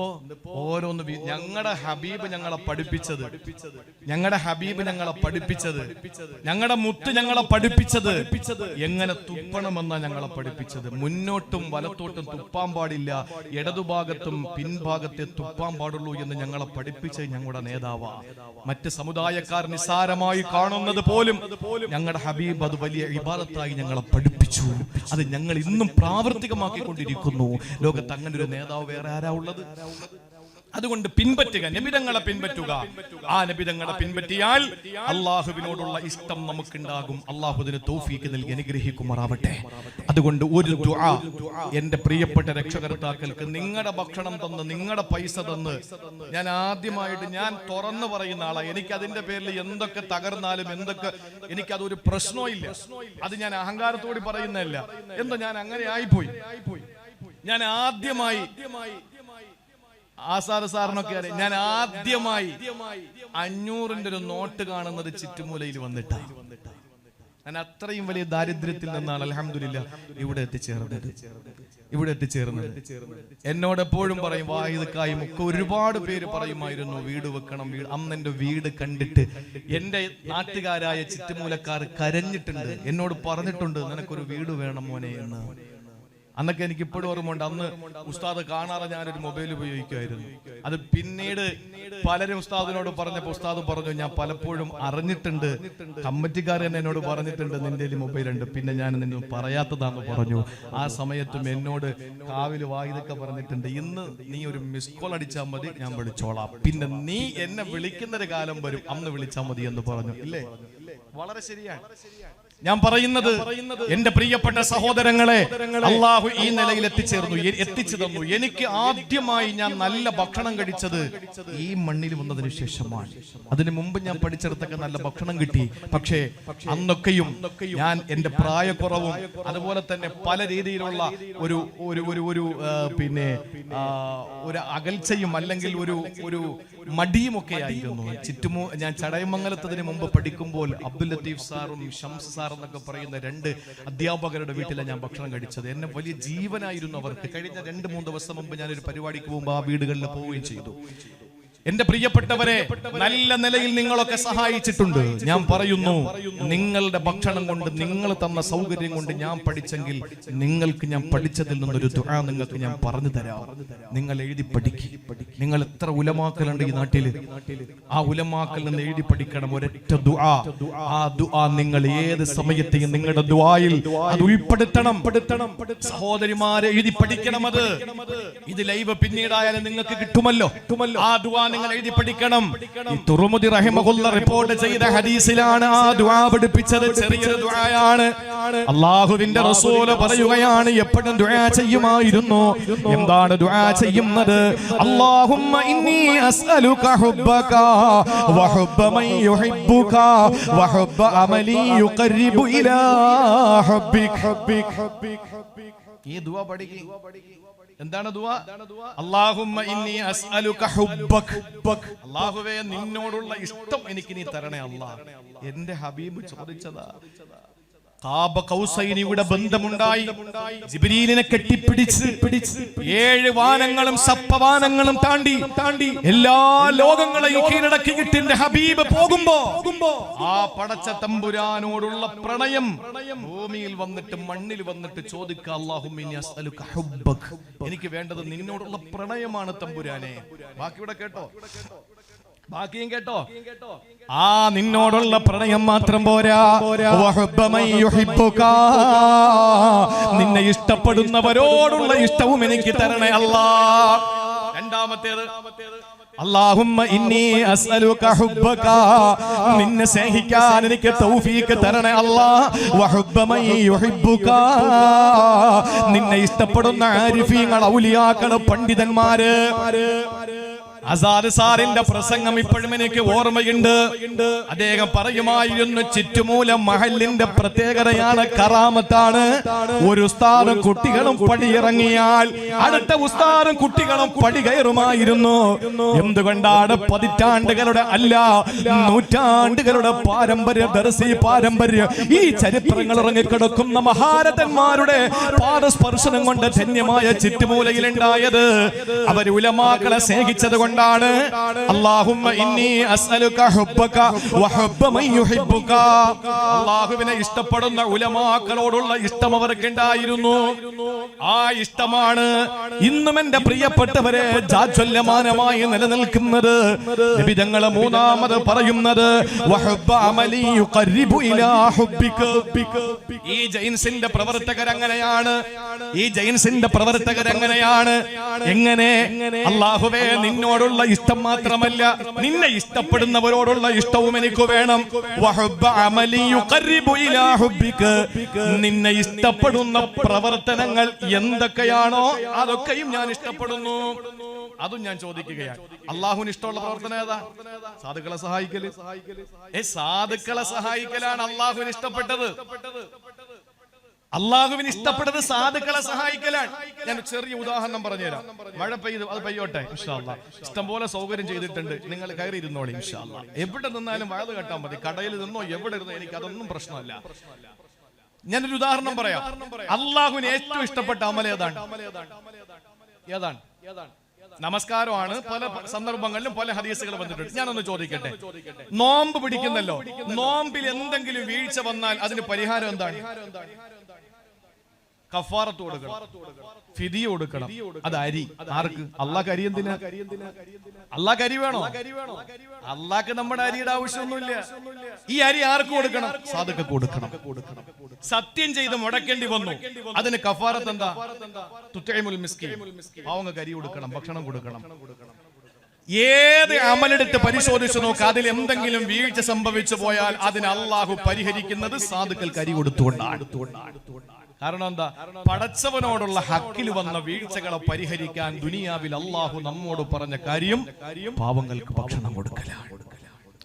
ഓരോന്ന് ഞങ്ങളുടെ ഹബീബ് ഞങ്ങളെ പഠിപ്പിച്ചത്, ഞങ്ങളുടെ ഹബീബ് ഞങ്ങളെ പഠിപ്പിച്ചത്, ഞങ്ങളുടെ മുത്ത് ഞങ്ങളെ പഠിപ്പിച്ചത് എങ്ങനെ തുപ്പണമെന്നാ ഞങ്ങളെ പഠിപ്പിച്ചത്. മുന്നോട്ടും വലത്തോട്ടും തുപ്പാൻ പാടില്ല, ഇടതുഭാഗത്തും പിൻഭാഗത്തെ തുപ്പാൻ പാടുള്ളൂ എന്ന് ഞങ്ങളെ പഠിപ്പിച്ചത് ഞങ്ങളുടെ നേതാവാ. മറ്റ് സമുദായക്കാർ നിസ്സാരമായി കാണുന്നത് പോലും ഞങ്ങളുടെ ഹബീബ് അത് വലിയ ഇബാദത്തായി ഞങ്ങളെ പഠിപ്പിച്ചു. അത് ഞങ്ങൾ ഇന്നും പ്രാവർത്തികമാക്കിക്കൊണ്ടിരിക്കുന്നു. ലോകത്ത് അങ്ങനെ ഒരു നേതാവ് വേറെ ആരാ ഉള്ളത്? അതുകൊണ്ട് പിൻപറ്റുക, നബിതങ്ങളെ പിൻപറ്റുക. ആ നബിതങ്ങളെ പിൻപറ്റിയാൽ അള്ളാഹുവിനോടുള്ള ഇഷ്ടം നമുക്കുണ്ടാകും. അള്ളാഹു അതിന് തൗഫീക്ക് നൽകി അനുഗ്രഹിക്കുമാറാവട്ടെ. അതുകൊണ്ട് ഒരു ദുആ എന്റെ പ്രിയപ്പെട്ട രക്ഷകർത്താക്കൾക്ക്, നിങ്ങളുടെ ഭക്ഷണം തന്ന് നിങ്ങളുടെ പൈസ തന്ന് ഞാൻ ആദ്യമായിട്ട് ഞാൻ തുറന്നു പറയുന്ന ആളാണ്. എനിക്ക് അതിന്റെ പേരിൽ എന്തൊക്കെ തകർന്നാലും എന്തൊക്കെ എനിക്കതൊരു പ്രശ്നമില്ല. അത് ഞാൻ അഹങ്കാരത്തോടെ പറയുന്നതല്ല. എന്തോ ഞാൻ അങ്ങനെ ആയിപ്പോയി. ഞാൻ ആദ്യമായി ആസാദ് സാറിനൊക്കെ അറിയാം, ഞാൻ ആദ്യമായി 500-ന്റെ ഒരു നോട്ട് കാണുന്നത് ചിറ്റുമൂലയിൽ വന്നിട്ടാണ്. ഞാൻ അത്രയും വലിയ ദാരിദ്ര്യത്തിൽ നിന്നാണ് അൽഹംദുലില്ലാഹ് ഇവിടെ എത്തിച്ചേർന്നത്. എന്നോട് എപ്പോഴും പറയും, വാഹിദക്കായും ഒക്കെ ഒരുപാട് പേര് പറയുമായിരുന്നു വീട് വെക്കണം. അന്ന് എന്റെ വീട് കണ്ടിട്ട് എന്റെ നാട്ടുകാരായ ചിറ്റുമൂലക്കാർ കരഞ്ഞിട്ടുണ്ട്, എന്നോട് പറഞ്ഞിട്ടുണ്ട് നിനക്കൊരു വീട് വേണം മോനെ എന്ന്. അന്നൊക്കെ എനിക്ക് ഇപ്പോഴും ഓർമ്മയുണ്ട്. അന്ന് ഉസ്താദ് കാണാതെ ഞാനൊരു മൊബൈൽ ഉപയോഗിക്കുമായിരുന്നു. അത് പിന്നീട് പലരും ഉസ്താദിനോട് പറഞ്ഞപ്പോൾ ഉസ്താദ് പറഞ്ഞു, ഞാൻ പലപ്പോഴും അറിഞ്ഞിട്ടുണ്ട്, കമ്മിറ്റിക്കാർ തന്നെ എന്നോട് പറഞ്ഞിട്ടുണ്ട് നിന്റെ മൊബൈൽ ഉണ്ട്, പിന്നെ ഞാൻ നിന്നെ പറയാത്തതാന്ന് പറഞ്ഞു. ആ സമയത്തും എന്നോട് കാവില് വായിതൊക്കെ പറഞ്ഞിട്ടുണ്ട്, ഇന്ന് നീ ഒരു മിസ് കോൾ അടിച്ചാൽ മതി, ഞാൻ വിളിച്ചോളാം, പിന്നെ നീ എന്നെ വിളിക്കുന്നൊരു കാലം വരും, അന്ന് വിളിച്ചാൽ മതി എന്ന് പറഞ്ഞു. ഇല്ലേ? വളരെ ശരിയാണ്. ഞാൻ പറയുന്നത് എന്റെ പ്രിയപ്പെട്ട സഹോദരങ്ങളെ, അള്ളാഹു ഈ നിലയിൽ എത്തിച്ചു തന്നു. എനിക്ക് ആദ്യമായി ഞാൻ നല്ല ഭക്ഷണം കഴിച്ചത് ഈ മണ്ണിൽ വന്നതിന് ശേഷമാണ്. അതിനു മുമ്പ് ഞാൻ പഠിച്ചെടുത്തൊക്കെ നല്ല ഭക്ഷണം കിട്ടി. പക്ഷേ അന്നൊക്കെയും ഞാൻ എന്റെ പ്രായക്കുറവും അതുപോലെ തന്നെ പല രീതിയിലുള്ള ഒരു പിന്നെ ഒരു അകൽച്ചയും അല്ലെങ്കിൽ ഒരു മടിയുമൊക്കെ ആയിരുന്നു. ഞാൻ ചടയമംഗലത്തതിന് മുമ്പ് പഠിക്കുമ്പോൾ അബ്ദുൽ ലത്തീഫ് സാറും ഷംസ് സാർ എന്നൊക്കെ പറയുന്ന 2 അധ്യാപകരുടെ വീട്ടിലാണ് ഞാൻ ഭക്ഷണം കഴിച്ചത്. എന്നെ വലിയ ജീവനായിരുന്നു അവർക്ക്. കഴിഞ്ഞ 2-3 ദിവസം മുമ്പ് ഞാനൊരു പരിപാടിക്ക് പോകുമ്പോൾ ആ വീടുകളിൽ പോവുകയും ചെയ്തു. എന്റെ പ്രിയപ്പെട്ടവരെ, നല്ല നിലയിൽ നിങ്ങളൊക്കെ സഹായിച്ചിട്ടുണ്ട്. ഞാൻ പറയുന്നു, നിങ്ങളുടെ ഭക്ഷണം കൊണ്ട്, നിങ്ങൾ തന്ന സൗകര്യം കൊണ്ട് ഞാൻ പഠിച്ചെങ്കിൽ നിങ്ങൾക്ക് ഞാൻ പഠിച്ചതിൽ നിന്നൊരു ദുആ നിങ്ങൾക്ക് ഞാൻ പറഞ്ഞു തരാം. നിങ്ങൾ എഴുതി പഠിക്കും. നിങ്ങൾ എത്ര ഉലമാക്കളുണ്ട് ഈ നാട്ടില്, ആ ഉലമാക്കളിൽ നിന്ന് എഴുതി പഠിക്കണം ഒരൊറ്റ ദുആ. ആ ദുആ നിങ്ങൾ ഏത് സമയത്തെയും നിങ്ങളുടെ ദുആയിൽ അത് ഉൾപ്പെടുത്തണം. സഹോദരിമാരെ, എഴുതി പഠിക്കണം. അത് ഇത് ലൈവ് പിന്നീടായാലും നിങ്ങൾക്ക് കിട്ടുമല്ലോ. ആ ദുആ നിങ്ങൾ എഴുതി പഠിക്കണം. ഈ തുർമുദി റഹിമഹുല്ല റിപ്പോർട്ട് ചെയ്ത ഹദീസിലാണ് ആ ദുആ പഠിപ്പിച്ചത്. ചെറിയൊരു ദുആയാണ്. അല്ലാഹുവിന്റെ റസൂല് പറയുകയാണ് എപ്പോഴും ദുആ ചെയ്യുമായിരുന്നു. എന്താണ് ദുആ ചെയ്യുന്നത്? അല്ലാഹുമ്മ ഇന്നി അസ്അലുക ഹുബ്ബക വഹുബ്ബ മൻ യുഹിബ്ബുക വഹുബ്ബ അമലി യുഖർരിബു ഇലാ ഹുബ്ബിക. ഈ ദുആ പഠിക്കുക. എന്താണ് ദുആ? അല്ലാഹുമ്മ ഇന്നി അസ്അലുക ഹുബ്ബക. അല്ലാഹുവേ നിന്നോടുള്ള ഇഷ്ടം എനിക്ക് നീ തരണേ അല്ലാഹ്. എന്റെ ഹബീബ് ചോദിച്ചതാ. ഖാബ ഖൗസൈനിയുടെ ബന്ധമുണ്ടായി. ജിബ്രീലിനെ കെട്ടിപ്പിടിച്ച് 7 വാനങ്ങളും സപ്തവാനങ്ങളും താണ്ടി എല്ലാ ലോകങ്ങളെയും കീഴടക്കിയിട്ട് എന്റെ ഹബീബ് പോകുമ്പോ ആ പടച്ച തമ്പുരാനോടുള്ള പ്രണയം ഭൂമിയിൽ വന്നിട്ട് മണ്ണിൽ വന്നിട്ട് ചോദിക്കുക, അല്ലാഹുമ്മ ഇന്നി അസ്അലുക ഹുബ്ബക. എനിക്ക് വേണ്ടത് നിന്നോടുള്ള പ്രണയമാണ് തമ്പുരാനെ. ബാക്കിയുടെ കേട്ടോ, ബാക്കിയും കേട്ടോ. ആ നിന്നോടുള്ള പ്രണയം മാത്രം പോരാ, നിന്നെ ഇഷ്ടപ്പെടുന്നവരോടുള്ള ഇഷ്ടവും എനിക്ക് തരണേ അല്ലാ. രണ്ടാമത്തേത് അല്ലാഹുമ്മ ഇന്നി അസ്അലുക ഹുബ്ബക. നിന്നെ സ്നേഹിക്കാൻ എനിക്ക് തൗഫീഖ് തരണേ അല്ലാ. വഹുബ്ബ മൻ യുഹിബ്ബുക. നിന്നെ ഇഷ്ടപ്പെടുന്ന ആരിഫീങ്ങൾ, ഔലിയാക്കൾ, പണ്ഡിതന്മാര്. ആസാദ് സാറിന്റെ പ്രസംഗം ഇപ്പോഴും എനിക്ക് ഓർമ്മയുണ്ട്. അദ്ദേഹം പറയുമായിരുന്നു, ചുറ്റുമൂലം മഹലിന്റെ പ്രത്യേകതയാണ്, കറാമത്താണ്. ഒരു ഉസ്താദും കുട്ടികളും പടിയിറങ്ങിയാൽ അടുത്ത ഉസ്താദും കുട്ടികളും പടി കയറുമായിരുന്നു. എന്തുകൊണ്ടാണ്? പതിറ്റാണ്ടുകളുടെ അല്ല, നൂറ്റാണ്ടുകളുടെ പാരമ്പര്യ, ദർസി പാരമ്പര്യം, ഈ ചരിത്രങ്ങൾ ഇറങ്ങിക്കിടക്കുന്ന മഹാരഥന്മാരുടെ പാദസ്പർശനം കൊണ്ട് ധന്യമായ ചുറ്റുമൂലയിലുണ്ടായത്. അവർ ഉലമാക്കളെ സ്നേഹിച്ചത് കൊണ്ട് അല്ലാഹുമ്മ ഇന്നി അസ്അലുക ഹുബ്ബക വഹുബ്ബ മൻ യുഹിബ്ബുക. അല്ലാഹുവിനെ ഇഷ്ടപ്പെടുന്ന ഉലമാക്കളോടുള്ള ഇഷ്ടം അവർക്കുണ്ടായിരുന്നു. ആ ഇഷ്ടമാണ് ഇന്നും എന്റെ പ്രിയപ്പെട്ടവരെ ജാജ്വല്യമാനമായി നിലനിൽക്കുന്നത്. നബി തങ്ങൾ മൂന്നാമത് പറയുന്നത് വഹുബ്ബ അമലി യുഖർരിബു ഇലാ ഹുബ്ബിക. ഈ ജൈൻസിന്റെ പ്രവർത്തകർ അങ്ങനെയാണ്. ഈ ജൈൻസിന്റെ പ്രവർത്തകർ അങ്ങനെയാണ്. എങ്ങനെ? അല്ലാഹുവേ നിന്നോടുള്ള ഇഷ്ടം മാത്രമല്ല, നിന്നെ ഇഷ്ടപ്പെടുന്നവരോടുള്ള ഇഷ്ടവും എനിക്ക് വേണം. വഹുബ്ബ അമലി യുഖർരിബു ഇലാ ഹുബ്ബിക. നിന്നെ ഇഷ്ടപ്പെടുന്ന പ്രവർത്തനങ്ങൾ എന്തൊക്കെയാണോ അതൊക്കെയും ഞാൻ ഇഷ്ടപ്പെടുന്നു. അതും ഞാൻ ചോദിക്കുകയാണ്. അല്ലാഹുവിന് ഇഷ്ടമുള്ള പ്രവർത്തനം ഏതാ? സാധുക്കളെ സഹായിക്കല്. സാധുക്കളെ സഹായിക്കലാണ് അല്ലാഹുവിന് ഇഷ്ടപ്പെട്ടത്. അള്ളാഹുവിന് ഇഷ്ടപ്പെട്ടത് സാധുക്കളെ സഹായിക്കലാണ്. ഞാൻ ചെറിയ ഉദാഹരണം പറഞ്ഞുതരാം. മഴ പെയ്തു, അത് പെയ്യോട്ടെ ഇൻഷാ അല്ലാഹ്. ഇഷ്ടംപോലെ സൗകര്യം ചെയ്തിട്ടുണ്ട്, നിങ്ങൾ കയറി ഇരുന്നോളി ഇൻഷാ അല്ലാഹ്. എവിടെ നിന്നാലും വയത് കേട്ടാൽ മതി. കടയിൽ നിന്നോ എവിടെ ഇരുന്നോ എനിക്ക് അതൊന്നും പ്രശ്നമല്ല. ഞാനൊരു ഉദാഹരണം പറയാം. അള്ളാഹുവിന് ഏറ്റവും ഇഷ്ടപ്പെട്ട അമൽ ഏതാണ്? നമസ്കാരമാണ്. പല സന്ദർഭങ്ങളിലും പല ഹദീസുകൾ വന്നിട്ടുണ്ട്. ഞാനൊന്ന് ചോദിക്കട്ടെ, നോമ്പ് പിടിക്കുന്നല്ലോ, നോമ്പിൽ എന്തെങ്കിലും വീഴ്ച വന്നാൽ അതിന് പരിഹാരം എന്താണ്? കഫാറത്ത് കൊടുക്കണം, ഫിദിയ കൊടുക്കണം. അത് അരി. ആർക്ക്? അള്ളാഹ് അരി. എന്തിനാ? അള്ളാഹ് അരി വേണോ? അള്ളാഹ്ക്ക് നമ്മുടെ അരിയുടെ ആവശ്യമൊന്നുമില്ല. ഈ അരി ആർക്ക് കൊടുക്കണം? സാധുക്ക് കൊടുക്കണം. സത്യം ചെയ്ത് മുടക്കേണ്ടി വന്നു, അതിന് കഫാറത്ത് എന്താ? തുതഇമുൽ മിസ്കീൻ. പാവങ്ങൾക്ക് അരി കൊടുക്കണം, ഭക്ഷണം കൊടുക്കണം. ഏത് അമലെടുത്ത് പരിശോധിച്ചു നോക്ക്, അതിൽ എന്തെങ്കിലും വീഴ്ച സംഭവിച്ചു പോയാൽ അതിന് അള്ളാഹു പരിഹരിക്കുന്നത് സാധുക്കൾക്ക് അരി കൊടുത്തുകൊണ്ടാണ്. കാരണം എന്താ? പടച്ചവനോടുള്ള ഹക്കിൽ വന്ന വീഴ്ചകളെ പരിഹരിക്കാൻ ദുനിയാവിൽ അള്ളാഹു നമ്മോട് പറഞ്ഞ കാര്യം പാവങ്ങൾക്ക് ഭക്ഷണം കൊടുക്കലാണ്.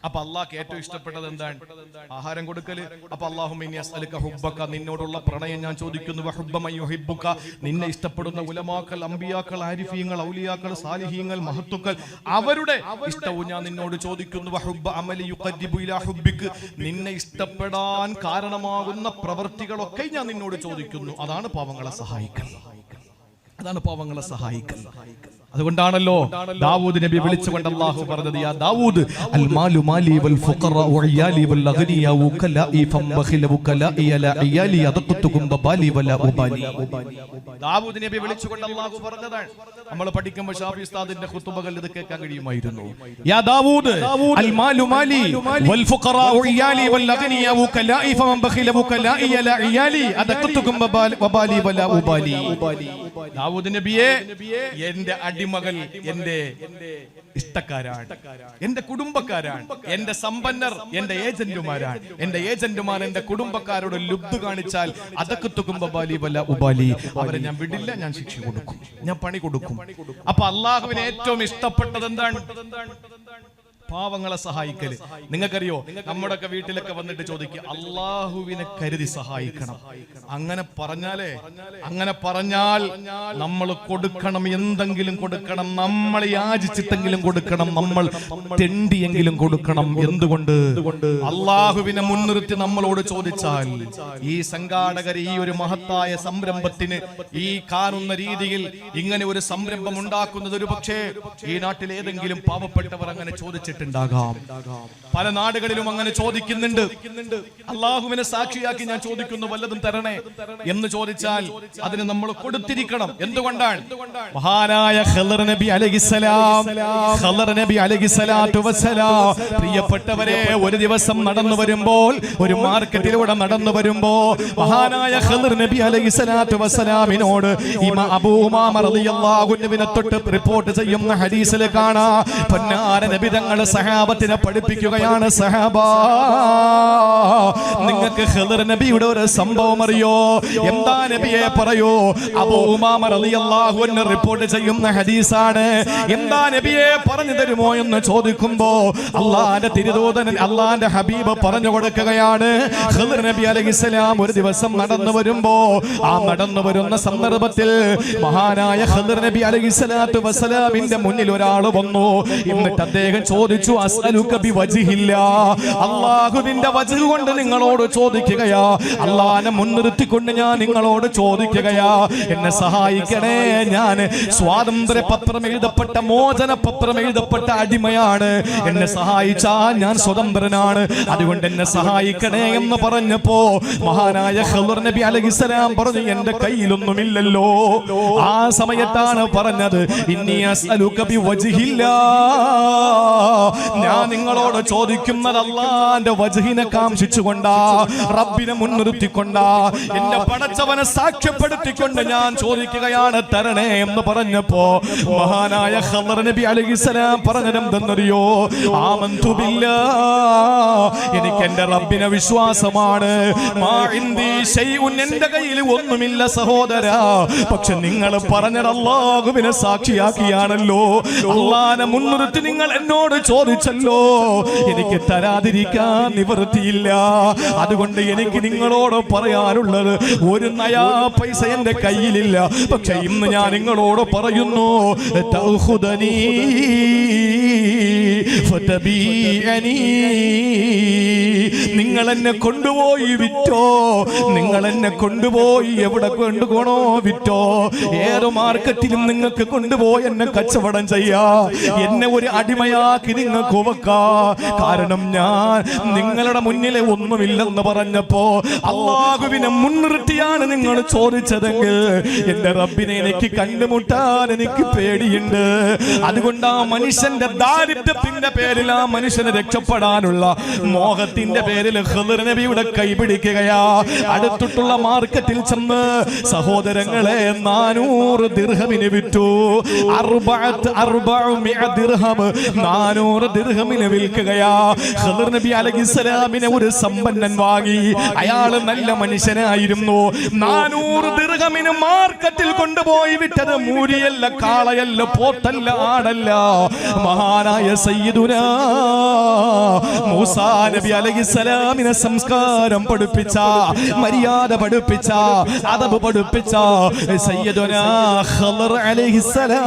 അപ്പൊ അള്ളാഹ്ക്ക് ഏറ്റവും ഇഷ്ടപ്പെട്ടത് എന്താണ്? ആഹാരം കൊടുക്കല്. അപ്പൊ അല്ലാഹുമ്മ ഇന്നി അസ്അലുക ഹുബ്ബക, നിന്നോടുള്ള പ്രണയം ഞാൻ ചോദിക്കുന്നു. വഹുബ്ബ മൻ യുഹിബ്ബുക, നിന്നെ ഇഷ്ടപ്പെടുന്ന ഉലമാക്കൾ, അംബിയാക്കൾ, ആരിഫീങ്ങൾ, ഔലിയാക്കൾ, സാലിഹീങ്ങൾ, മഹത്തുക്കൾ, അവരുടെ ഇഷ്ടവും ഞാൻ നിന്നോട് ചോദിക്കുന്നു. വഹുബ്ബ അമലി യുഖർരിബു ഇലാ ഹുബ്ബിക, നിന്നെ ഇഷ്ടപ്പെടാൻ കാരണമാകുന്ന പ്രവൃത്തികളൊക്കെ ഞാൻ നിന്നോട് ചോദിക്കുന്നു. അതാണ് പാവങ്ങളെ സഹായിക്കൽ. അതാണ് പാവങ്ങളെ സഹായിക്കൽ. അതുകൊണ്ടാണല്ലോ ദാവൂദ് നബി വിളിച്ചുകൊണ്ട് അല്ലാഹു പറഞ്ഞത്, യാ ദാവൂദ് അൽ മാലു മാലി വൽ ഫുഖറാ വഇയാലി വൽ അഗ്നിയാ വകലാഇ ഫംബഖില വകലാഇ അലാ ഇയാലി അദഖതുകും ബബാലി വലാ ഉബാലി. ദാവൂദ് നബി വിളിച്ചുകൊണ്ട് അല്ലാഹു പറഞ്ഞതാണ്. നമ്മൾ പഠിക്കുമ്പോൾ ഷാഫി ഉസ്താദിന്റെ ഖുതുബകൾ ഇത് കേൾക്കാൻ കഴിയുമായിരുന്നു. യാ ദാവൂദ് അൽ മാലു മാലി വൽ ഫുഖറാ വഇയാലി വൽ അഗ്നിയാ വകലാഇ ഫംബഖില വകലാഇ അലാ ഇയാലി അദഖതുകും ബബാലി വലാ ഉബാലി. ദാവൂദ് നബിയെ, എന്റെ അടിമകൾ എന്റെ ഇഷ്ടക്കാരാണ്, എന്റെ കുടുംബക്കാരാണ്, എന്റെ സമ്പന്നർ എന്റെ ഏജന്റുമാരാണ്. എന്റെ ഏജന്റുമാർ എന്റെ കുടുംബക്കാരോട് ലുബ്ധ് കാണിച്ചാൽ അതൊക്കെ തുകുംബാലി വല ഉബാലി, അവരെ ഞാൻ വിടില്ല, ഞാൻ ശിക്ഷ കൊടുക്കും, ഞാൻ പണി കൊടുക്കും. അപ്പൊ അള്ളാഹുവിന് ഏറ്റവും ഇഷ്ടപ്പെട്ടത് എന്താണ്? പാവങ്ങളെ സഹായിക്കല്. നിങ്ങൾക്കറിയോ, നമ്മുടെയൊക്കെ വീട്ടിലൊക്കെ വന്നിട്ട് ചോദിക്കുക, അള്ളാഹുവിനെ കരുതി സഹായിക്കണം. അങ്ങനെ പറഞ്ഞാൽ നമ്മൾ കൊടുക്കണം, എന്തെങ്കിലും കൊടുക്കണം, നമ്മൾ യാചിച്ചിട്ടെങ്കിലും കൊടുക്കണം, നമ്മൾ തെണ്ടിയെങ്കിലും കൊടുക്കണം. എന്തുകൊണ്ട്? അള്ളാഹുവിനെ മുൻനിർത്തി നമ്മളോട് ചോദിച്ചാൽ ഈ സംഘാടകർ ഈ ഒരു മഹത്തായ സംരംഭത്തിന് ഈ കാണുന്ന രീതിയിൽ ഇങ്ങനെ ഒരു സംരംഭം ഉണ്ടാക്കുന്നത് ഒരു പക്ഷേ ഈ നാട്ടിൽ ഏതെങ്കിലും പാവപ്പെട്ടവർ അങ്ങനെ ചോദിച്ചിട്ടുണ്ടാകാം. പല നാടുകളിലും അങ്ങനെ ചോദിക്കുന്നുണ്ട്. അള്ളാഹുവിനെ സാക്ഷിയാക്കി ഞാൻ ചോദിക്കുന്നു, വല്ലതും തരണേ എന്ന് ചോദിച്ചാൽ അതിന് നമ്മൾ കൊടുത്തിരിക്കണം. എന്തുകൊണ്ടാണ്? മഹാനായ ഖളർ നബി അലൈഹിസ്സലാത്തു വസ്സലാം, പ്രിയപ്പെട്ടവരെ, ഒരു ദിവസം നടന്നു വരുമ്പോൾ, ഒരു മാർക്കറ്റിലൂടെ നടന്നു വരുമ്പോ മഹാനായ ഖളർ നബി അലൈഹിസ്സലാത്തു വസ്സലാമിനോട് ഇമാം അബൂ ഉമാമ റളിയല്ലാഹു അൻഹുവിനെ തൊട്ട് റിപ്പോർട്ട് ചെയ്യുന്ന ഹദീസിൽ കാണാ, പൊന്നാര നബി തങ്ങൾ സഹാബത്തിനെ പഠിപ്പിക്കുകയാണ്. സഹാബ, നിങ്ങൾക്ക് ഖളർ നബിയുടെ ഒരു സംഭവം അറിയോ? എന്താ നബിയെ പറയൂ? അബൂ ഉമാമ റളിയല്ലാഹു അൻഹു റിപ്പോർട്ട് ചെയ്യുന്ന ഹദീസാണ്. എന്താ നബിയെ പറഞ്ഞു തരുമോ എന്ന് ചോദിക്കുമ്പോ അള്ളാന്റെ തിരുദൂതൻ, അള്ളാന്റെ ഹബീബ് പറഞ്ഞു കൊടുക്കുകയാണ്. ഖളർ നബി അലൈഹിസ്സലാം ഒരു ദിവസം നടന്നു വരുമ്പോ, ആ നടന്നു വരുന്ന സന്ദർഭത്തിൽ മഹാനായ ഖളർ നബി അലൈഹിസ്സലാത്തു വസ്സലാമിന്റെ മുന്നിൽ ഒരാൾ വന്നു. എന്നിട്ട് അദ്ദേഹം ചോദിച്ചു, അസ്അലുക ബിവജ്ഹില്ലാ, അല്ലാഹുവിന്റെ വജ്ഹ് കൊണ്ട് നിങ്ങളോട് ചോദിക്കുകയാ, അല്ലാഹനെ മുൻനിർത്തിക്കൊണ്ട് ഞാൻ നിങ്ങളോട് ചോദിക്കുകയാ, എന്നെ സഹായിക്കണേ. ഞാൻ സ്വാതന്ത്ര്യ പത്രം എഴുതപ്പെട്ട, മോചന പത്രം എഴുതപ്പെട്ട അടിമയാണ്. എന്നെ സഹായിച്ചാൽ ഞാൻ സ്വതന്ത്രനാണ്, അതുകൊണ്ട് എന്നെ സഹായിക്കണേ എന്ന് പറഞ്ഞപ്പോ മഹാനായ ഖളർ നബി അലൈഹിസ്സലാം പറഞ്ഞു, എന്റെ കയ്യിലൊന്നുമില്ലല്ലോ. ആ സമയത്താണ് പറഞ്ഞത്, ഇന്നി അസ്അലുക ബിവജ്ഹില്ലാ, ഞാൻ നിങ്ങളോട് ചോദിക്കുന്നത് അല്ലാഹുവിന്റെ വജ്ഹിനെ കാംക്ഷിച്ചുകൊണ്ടാ, റബ്ബിനെ മുൻനിർത്തിക്കൊണ്ടാ, എന്റെ പടച്ചവനെ സാക്ഷ്യപ്പെടുത്തിക്കൊണ്ട് ഞാൻ ചോദിക്കുകയാണ്, തരണേ എന്ന് പറഞ്ഞപ്പോ മഹാനായ ഖളർ നബി അലൈഹിസ്സലാം പറഞ്ഞത് എന്തെന്നറിയോ? ആമന്തു ബില്ലാഹ്, എനിക്ക് എന്റെ റബ്ബിനെ വിശ്വാസമാണ്. മാ ഇൻദി ശൈഉൻ, എന്റെ കയ്യിൽ ഒന്നുമില്ല സഹോദരാ, പക്ഷെ നിങ്ങൾ പറഞ്ഞത് അല്ലാഹുവിനെ സാക്ഷിയാക്കിയാണല്ലോ, അല്ലാഹനെ മുൻനിർത്തി നിങ്ങൾ എന്നോട് ചോദിച്ചല്ലോ, എനിക്ക് തരാതിരിക്കാൻ നിവൃത്തിയില്ല. അതുകൊണ്ട് എനിക്ക് നിങ്ങളോട് പറയാനുള്ളത്, ഒരു നയാ പൈസ എന്റെ കയ്യിലില്ല, പക്ഷെ ഇന്ന് ഞാൻ നിങ്ങളോട് പറയുന്നു, തഅഖുദനി ഫതബീഅനി, നിങ്ങൾ എന്നെ കൊണ്ടുപോയി വിറ്റോ, നിങ്ങൾ എന്നെ കൊണ്ടുപോയി എവിടെ കൊണ്ടുപോകണോ വിറ്റോ, ഏത് മാർക്കറ്റിലും നിങ്ങൾക്ക് കൊണ്ടുപോയി എന്നെ കച്ചവടം ചെയ്യാ, എന്നെ ഒരു അടിമയാക്കി നിങ്ങൾക്ക് വെക്കാ. കാരണം ഞാൻ നിങ്ങളുടെ മുന്നിലെ ഒന്നുമില്ലെന്ന് പറഞ്ഞപ്പോ അല്ലാഹുവിനെ മുൻനിർത്തിയാണ് നിങ്ങൾ ചോദിച്ചതെങ്കിൽ എന്റെ റബ്ബിനെ എനിക്ക് കണ്ടുമുട്ടാൻ എനിക്ക് പേടിയുണ്ട്. അതുകൊണ്ട് ആ മനുഷ്യന്റെ ദാരിദ്ര്യത്തിന്റെ പേരിൽ, ആ മനുഷ്യനെ രക്ഷപ്പെടാനുള്ള മോഹത്തിന്റെ പേരിൽ ഖളർ നബിയുടെ കൈ പിടിക്കുകയാ. അടുത്തിട്ടുള്ള മാർക്കറ്റിൽ ചെന്ന് സഹോദരങ്ങളെ 400 ദിർഹമിന് വിറ്റു. 400 ദിർഹം 400 ദിർഹമിന് വിൽക്കുകയാ. ഖളർ നബി അലൈഹിസ്സലാമിനെ ഒരു സമ്പന്നൻ വാങ്ങി. അയാൾ നല്ല മനുഷ്യനായിരുന്നു. 400 ദിർഹമിന് മാർക്കറ്റിൽ കൊണ്ടുപോയി വിറ്റത് മൂരിയല്ല, കാളയല്ല, പോത്തല്ല, ആടല്ല, മഹാനായ സയ്യിദുനാ മൂസാ നബി അലൈഹിസ്സലാമിനെ സംസ്കാരം പഠിപ്പിച്ച, മര്യാദ പഠിപ്പിച്ച, അദബ് പഠിപ്പിച്ച സയ്യിദുനാ ഖളർ അലൈഹിസ്സലാം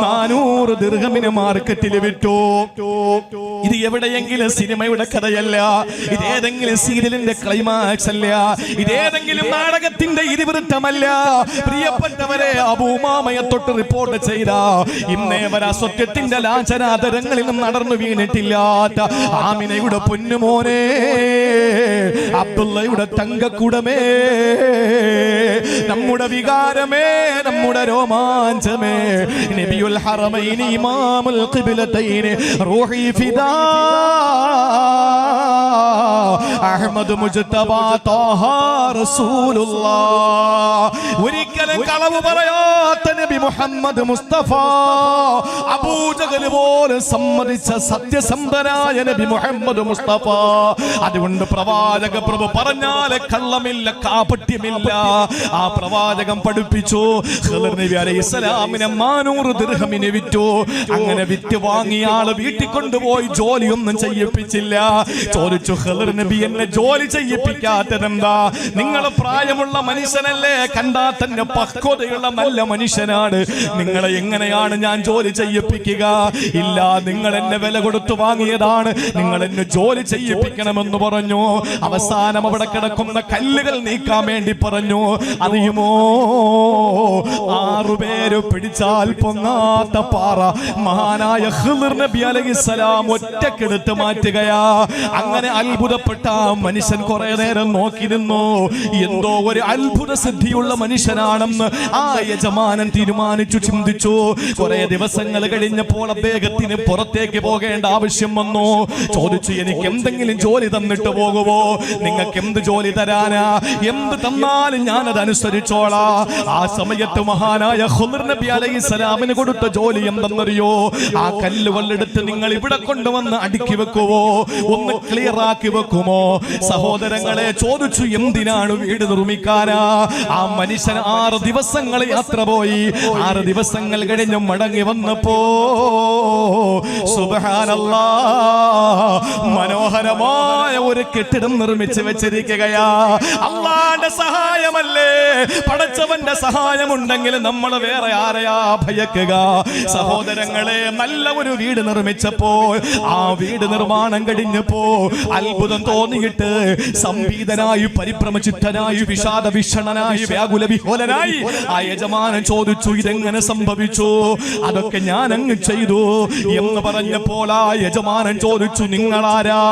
400 ദിർഹമിന് മാർക്കറ്റിൽ വിറ്റു. ഇത് എവിടെയെങ്കിലും സിനിമയുടെ കഥയല്ല, ഇതേതെങ്കിലും സീരിയലിന്റെ ക്ലൈമാക്സ് അല്ല, ഇതേതെങ്കിലും നാടകത്തിന്റെ ഇതിവൃത്തമല്ല. പ്രിയപ്പെട്ടവരെ, അബൂ ഉമാമയെ തൊട്ട് റിപ്പോർട്ട് ചെയ്ത, ഇന്നേ വരെ സത്യത്തിന്റെ ലാഞ്ചനാദരങ്ങളിലും നടന്നു വീണിട്ടില്ലാത്ത ആമിനയുടെ പൊന്നുമോനെ, അബ്ദുള്ളയുടെ തങ്കക്കുടമേ, നമ്മുടെ വികാരമേ, നമ്മുടെ രോമാഞ്ചമേ, നബിയുൽ ഹറമൈനി ഇമാമുൽ ഖിബ്ലതൈനി റൂഹി ഫിദാ അഹ്മദ് മുജ്തബ ത്വാഹ റസൂലുള്ളാഹ്. ഒരിക്കലും കളവ് പറയാത്ത നബി മുഹമ്മദ് മുസ്തഫ, അബൂജഹൽ പോലും സമ്മതിച്ച സത്യസന്ധനായ നബി മുഹമ്മദ് മുസ്തഫ. അതുകൊണ്ട് പ്രവാചക പ്രഭു പറഞ്ഞാല് കള്ളമില്ല, കാപട്യമില്ല. ആ പ്രവാചകം പഠിപ്പിച്ചു. ഖിദർ നബി അലൈഹിസ്സലാമിനെ 400 ദിർഹമിന് വിറ്റു. അങ്ങനെ വിറ്റ് വാങ്ങിയ ആള് വീട്ടിൽ കൊണ്ടുപോയി ജോലിയൊന്നും ചെയ്യിപ്പിച്ചില്ല. ചോദിച്ചു, ഖിദർ നബി എന്നെ ജോലി ചെയ്യിപ്പിക്കാത്തതെന്താ? നിങ്ങൾ പ്രായമുള്ള മനുഷ്യനല്ലേ, കണ്ടാ തന്നെ പക്വതയുള്ള നല്ല മനുഷ്യനാണ്, നിങ്ങളെ എങ്ങനെയാണ് ഞാൻ ജോലി ചെയ്യിപ്പിക്കുക? ഇല്ല, നിങ്ങൾ എന്നെ വില കൊടുത്തു വാങ്ങിയതാണ്, നിങ്ങൾ എന്നെ ജോലി ചെയ്യിപ്പിക്കണമെന്ന് പറഞ്ഞു. അവസാനം അവിടെ കിടക്കുന്ന കല്ലുകൾ നീക്കാൻ വേണ്ടി പറഞ്ഞു. അറിയുമോ, 6 പേര് പിടിച്ചാൽ പൊങ്ങാത്ത പാറ മഹാനായ ഖിദർ നബി അലൈഹിസ്സലാം ഒറ്റക്കെടുത്ത് മാറ്റുകയാ. അങ്ങനെ അത്ഭുതപ്പെട്ട മനുഷ്യൻ കുറെ നേരം നോക്കിയിരുന്നു. എന്തോ ഒരു അത്ഭുത സിദ്ധിയുള്ള മനുഷ്യനാണെന്ന് ആ യജമാനൻ തീരുമാനിച്ചു, ചിന്തിച്ചു. കുറെ ദിവസങ്ങൾ കഴിഞ്ഞപ്പോൾ അദ്ദേഹത്തിന് പുറത്തേക്ക് പോകേണ്ട ആവശ്യം വന്നു. ചോദിച്ചു, എനിക്ക് എന്തെങ്കിലും ജോലി തന്നിട്ട് പോകുമോ? നിങ്ങൾക്ക് എന്ത് ജോലി തരാനാ? എന്ത് തന്നാലും ഞാനത് അനുസരിച്ചോളാ. ആ സമയത്ത് മഹാനായ ഖിദർ നബി അലൈഹിസ്സലാമിന് കൊടുത്ത ജോലി എന്തെന്നറിയോ? ആ കല്ലുകളെടുത്ത് നിങ്ങൾ ഇവിടെ കൊണ്ടുവന്ന് അടുക്കി വെക്കുവോ? ഒന്ന് ക്ലിയർ ആക്കി വെക്കുമോ? സഹോദരങ്ങളെ, ചോദിച്ചു, എന്തിനാണ് വീട് നിർമ്മിക്കാനാ? ആ മനുഷ്യൻ 6 ദിവസങ്ങൾ യാത്ര പോയി. 6 ദിവസങ്ങൾ കഴിഞ്ഞ് മടങ്ങി വന്നപ്പോ സുബ്ഹാനല്ലാഹ്, മനോഹരമായ ഒരു കെട്ടിടം നിർമ്മിച്ച് വെച്ചിരിക്കുകയാ. അല്ലാഹുവിന്റെ സഹായമല്ലേ, പടച്ചവന്റെ സഹായമുണ്ടെങ്കിൽ നമ്മൾ വേറെ ആരെയാ ഭയക്കുക? സഹോദരങ്ങളെ, നല്ല ഒരു വീട് നിർമ്മിച്ചപ്പോൾ ആ വീട് നിർമ്മാണം കഴിഞ്ഞപ്പോ അത്ഭുതം തോന്നിയിട്ട് സംഭീതനായി, പരിഭ്രമചിത്തനായി, വിഷാദ വിഷണനായി, വ്യാകുല വിഹോലനായി ആ യജമാനൻ ചോദിച്ചു, ഇതെങ്ങനെ സംഭവിച്ചു? അതൊക്കെ ഞാൻ അങ്ങ് ചെയ്തു എന്ന് പറഞ്ഞപ്പോൾ ആ യജമാനൻ ചോദിച്ചു, നിങ്ങളാരാ?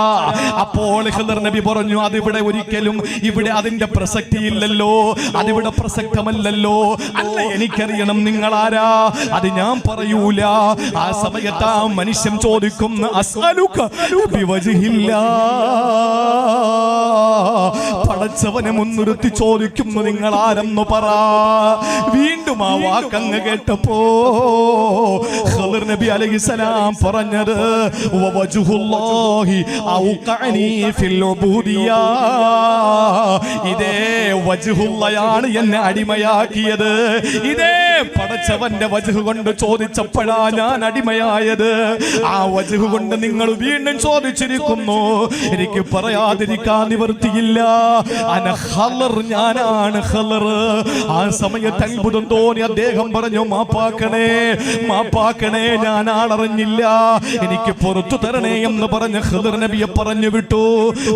അപ്പോൾ ഖിദർ നബി പറഞ്ഞു, അതിവിടെ ഒരിക്കലും ഇവിടെ അതിന്റെ പ്രസക്തി ഇല്ലല്ലോ, അതിവിടെ പ്രസക്തമല്ലല്ലോ. അല്ല, എനിക്കറിയണം നിങ്ങളാരാ. അത് ഞാൻ പറയൂല. ആ സമയത്ത് ആ മനുഷ്യൻ ചോദിക്കുന്നു, അസ്അലുക ബിവജ്ഹില്ലാ, പടച്ചവനെ മുൻനിർത്തി ചോദിക്കുന്നു, നിങ്ങൾ ആരെന്ന് പറ. വീണ്ടും ആ വാക്കങ്ങ് കേട്ടപ്പോ ഖിദർ നബി അലൈഹിസ്സലാം പറഞ്ഞത്, വവജ്ഹുല്ലാഹി ഔഖഅനി ഫിൽ ഉബൂദിയ്യ, ഇതേ വജ്ഹുള്ളയാണ് എന്നെ അടിമയാക്കിയത്. ഇതേ പടച്ചവന്റെ വജ്ഹ് കൊണ്ട് ചോദിച്ചപ്പോഴാ ഞാൻ അടിമയായത്. ആ വജ്ഹ് കൊണ്ട് നിങ്ങൾ വീണ്ടും ചോദിച്ചിരിക്കുന്നു. എനിക്ക് പറയാതിരിക്കാൻ നിവർത്തിയില്ല. അന ഖദർ, ഞാനാണ് ഖദർ. ആ സമയത്ത് അത്ഭുതം തോന്നി അദ്ദേഹം പറഞ്ഞു, മാപ്പാക്കണേ, മാപ്പാക്കണേ, ഞാൻ ആളറിഞ്ഞില്ല, എനിക്ക് പുറത്തു തരണേ എന്ന് പറഞ്ഞ് ഖിദർ നബിയെ പറഞ്ഞു വിട്ടു.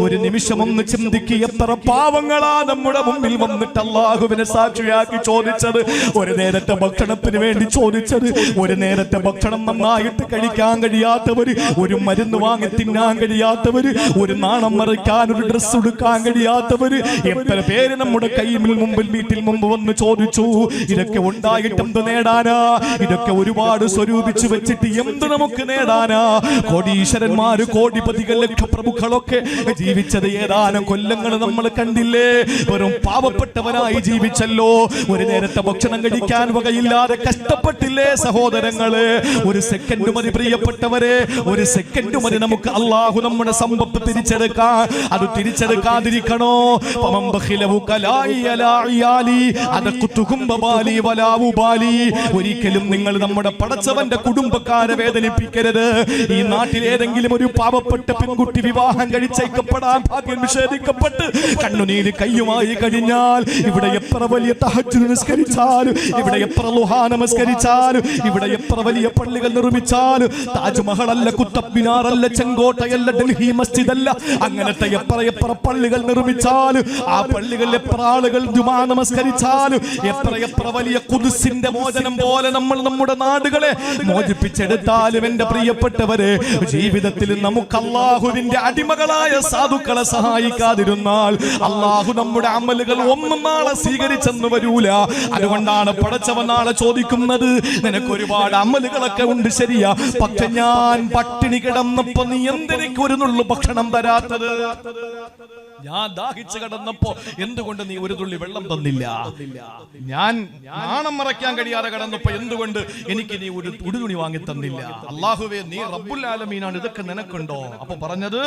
ഒരു നിമിഷം ഒന്ന് ചിന്തിക്കുക, എത്ര പാവങ്ങളാ നമ്മുടെ മുമ്പിൽ വന്നിട്ട് അല്ലാഹുവിനെ സാക്ഷിയാക്കി ചോദിച്ചത്. ഒരു നേരത്തെ ഭക്ഷണത്തിന് വേണ്ടി ചോദിച്ചത്. ഒരു നേരത്തെ ഭക്ഷണം നന്നായിട്ട് കഴിക്കാൻ കഴിയാത്തവര്, ഒരു മരുന്ന് വാങ്ങി തിന്നാൻ കഴിയാത്തവര്, ഒരു നാണം മറയ്ക്കാൻ ഒരു ഡ്രസ് എടുക്കാൻ കഴിയാത്തവര്, എത്ര പേര് നമ്മുടെ കൈയിൽ മുമ്പിൽ വീട്ടിൽ മുമ്പ് വന്ന് ചോദിച്ചു. ഇതൊക്കെ ഉണ്ടായിട്ട് എന്ത് നേടാനാ? ഇതൊക്കെ ഒരുപാട് സ്വരൂപിച്ചു വെച്ചിട്ട് എന്ത് നമുക്ക് നേടാനാ? കോടീശ്വരന്മാര്, കോടിപതികൾ, ലക്ഷപ്രഭുക്കളൊക്കെ ജീവിച്ചത് ഏതാനും കൊല്ലങ്ങൾ നമ്മൾ കണ്ടില്ലേ? വെറും പാവപ്പെട്ടവനായി ജീവിച്ചല്ലോ. ഒരു നേരത്തെ ഭക്ഷണം കഴിക്കാൻ വകയില്ലാതെ കഷ്ടപ്പെട്ടില്ലേ സഹോദരങ്ങള്? ഒരു സെക്കൻഡ് മതി പ്രിയപ്പെട്ടവരെ, ഒരു സെക്കൻഡ് മതി നമുക്ക് അല്ലാഹു നമ്മുടെ സമ്പത്ത് തിരിച്ചെടുക്കാൻ. അത് തിരിച്ചെടുക്കാതിരിക്കണോ? ഒരിക്കലും നിങ്ങൾ നമ്മുടെ പടച്ചവന്റെ കുടുംബക്കാരെ വേദനിപ്പിക്കരുത്. ഈ നാട്ടിൽ ഏതെങ്കിലും ഒരു പാവപ്പെട്ട പെൺകുട്ടി വിവാഹം കഴിച്ചയക്കപ്പെടാൻ ഭാഗ്യം നിഷേധിക്കപ്പെട്ട് കണ്ണുനീര് കയ്യുമായി കഴിഞ്ഞാൽ, ഇവിടെ എത്ര വലിയ തഹജ്ജുദ് നിസ്കരിച്ചാലും, ഇവിടെ എത്ര ളുഹാ നമസ്കരിച്ചാലും, ഇവിടെ എത്ര വലിയ പള്ളികൾ നിർമ്മിച്ചാലും, താജ്മഹൽ അല്ല, കുത്തബ് മിനാർ അല്ല, ചെങ്കോട്ടയല്ല, ഡൽഹി മസ്ജിദ് അല്ല, അങ്ങനത്തെ എത്ര പള്ളികൾ നിർമ്മിച്ചാൽ നമസ്കരിച്ചാലും ആ പള്ളികളിൽ എത്ര ആളുകൾ ജുമാ നമസ്കരിച്ചാലും എത്ര വലിയ ഖുദ്സിന്റെ മോചനം പോലെ നമ്മൾ നമ്മുടെ നാടുകളെ മോചിപ്പിച്ചെടുത്താലും എന്റെ പ്രിയപ്പെട്ടവരെ, ജീവിതത്തിൽ നമുക്ക് അല്ലാഹുവിന്റെ അടിമകളായ സാധുക്കളെ സഹായിക്കാതിരുന്നാൽ അല്ലാഹു നമ്മുടെ അമലുകൾ ഒന്നും നാളെ സ്വീകരിച്ചെന്ന് വരൂല. അതുകൊണ്ടാണ് പടച്ചവൻ നാളെ ചോദിക്കുന്നത്, നിനക്ക് ഒരുപാട് അമലുകളൊക്കെ ഉണ്ട് ശരിയാ, പക്ഷെ ഞാൻ പട്ടിണി കിടന്നപ്പോ നീ എന്തെനിക്ക് ഒരു നുള്ളു ഭക്ഷണം തരാത്തത്? ഞാൻ ദാഹിച്ചു കിടന്നപ്പോ എന്തുകൊണ്ട് നീ ഒരു തുള്ളി വെള്ളം തന്നില്ല? ഞാൻ നാണം മറയ്ക്കാൻ കഴിയാതെ കിടന്നപ്പോ എന്തുകൊണ്ട് എനിക്ക് നീ ഒരു ഉടുതുണി വാങ്ങി തന്നില്ല? അല്ലാഹുവേ, നീ റബ്ബുൽ ആലമീനാണ്, ഇതൊക്കെ നിനക്കുണ്ടോ? അപ്പൊ പറഞ്ഞത്,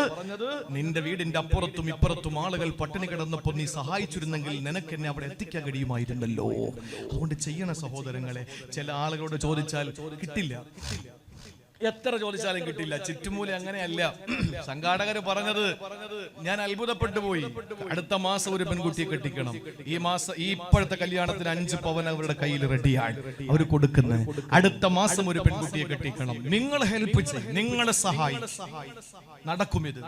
നിന്റെ വീടിന്റെ അപ്പുറത്തും ഇപ്പുറത്തും ആളുകൾ പട്ടിണി കിടന്നപ്പോ നീ സഹായിച്ചിരുന്നെങ്കിൽ നിനക്ക് എന്നെ അവിടെ എത്തിക്കാൻ കഴിയുമായിരുന്നല്ലോ. അതുകൊണ്ട് ചെയ്യണ സഹോദരങ്ങളെ. ചില ആളുകളോട് ചോദിച്ചാൽ കിട്ടില്ല, എത്ര ചോദിച്ചാലും കിട്ടില്ല. ചുറ്റുമൂല അങ്ങനെയല്ല. സംഘാടകര് പറഞ്ഞത് ഞാൻ അത്ഭുതപ്പെട്ടു പോയി. അടുത്ത മാസം ഒരു പെൺകുട്ടിയെ കെട്ടിക്കണം. ഈ ഇപ്പോഴത്തെ കല്യാണത്തിന് 5 പവൻ അവരുടെ കയ്യിൽ റെഡിയാണ്, അവർ കൊടുക്കുന്നത്. അടുത്ത മാസം ഒരു പെൺകുട്ടിയെ കെട്ടിക്കണം. നിങ്ങൾ ഹെൽപ്പ് ചെയ്യും, നിങ്ങളെ സഹായം നടക്കും. ഇത്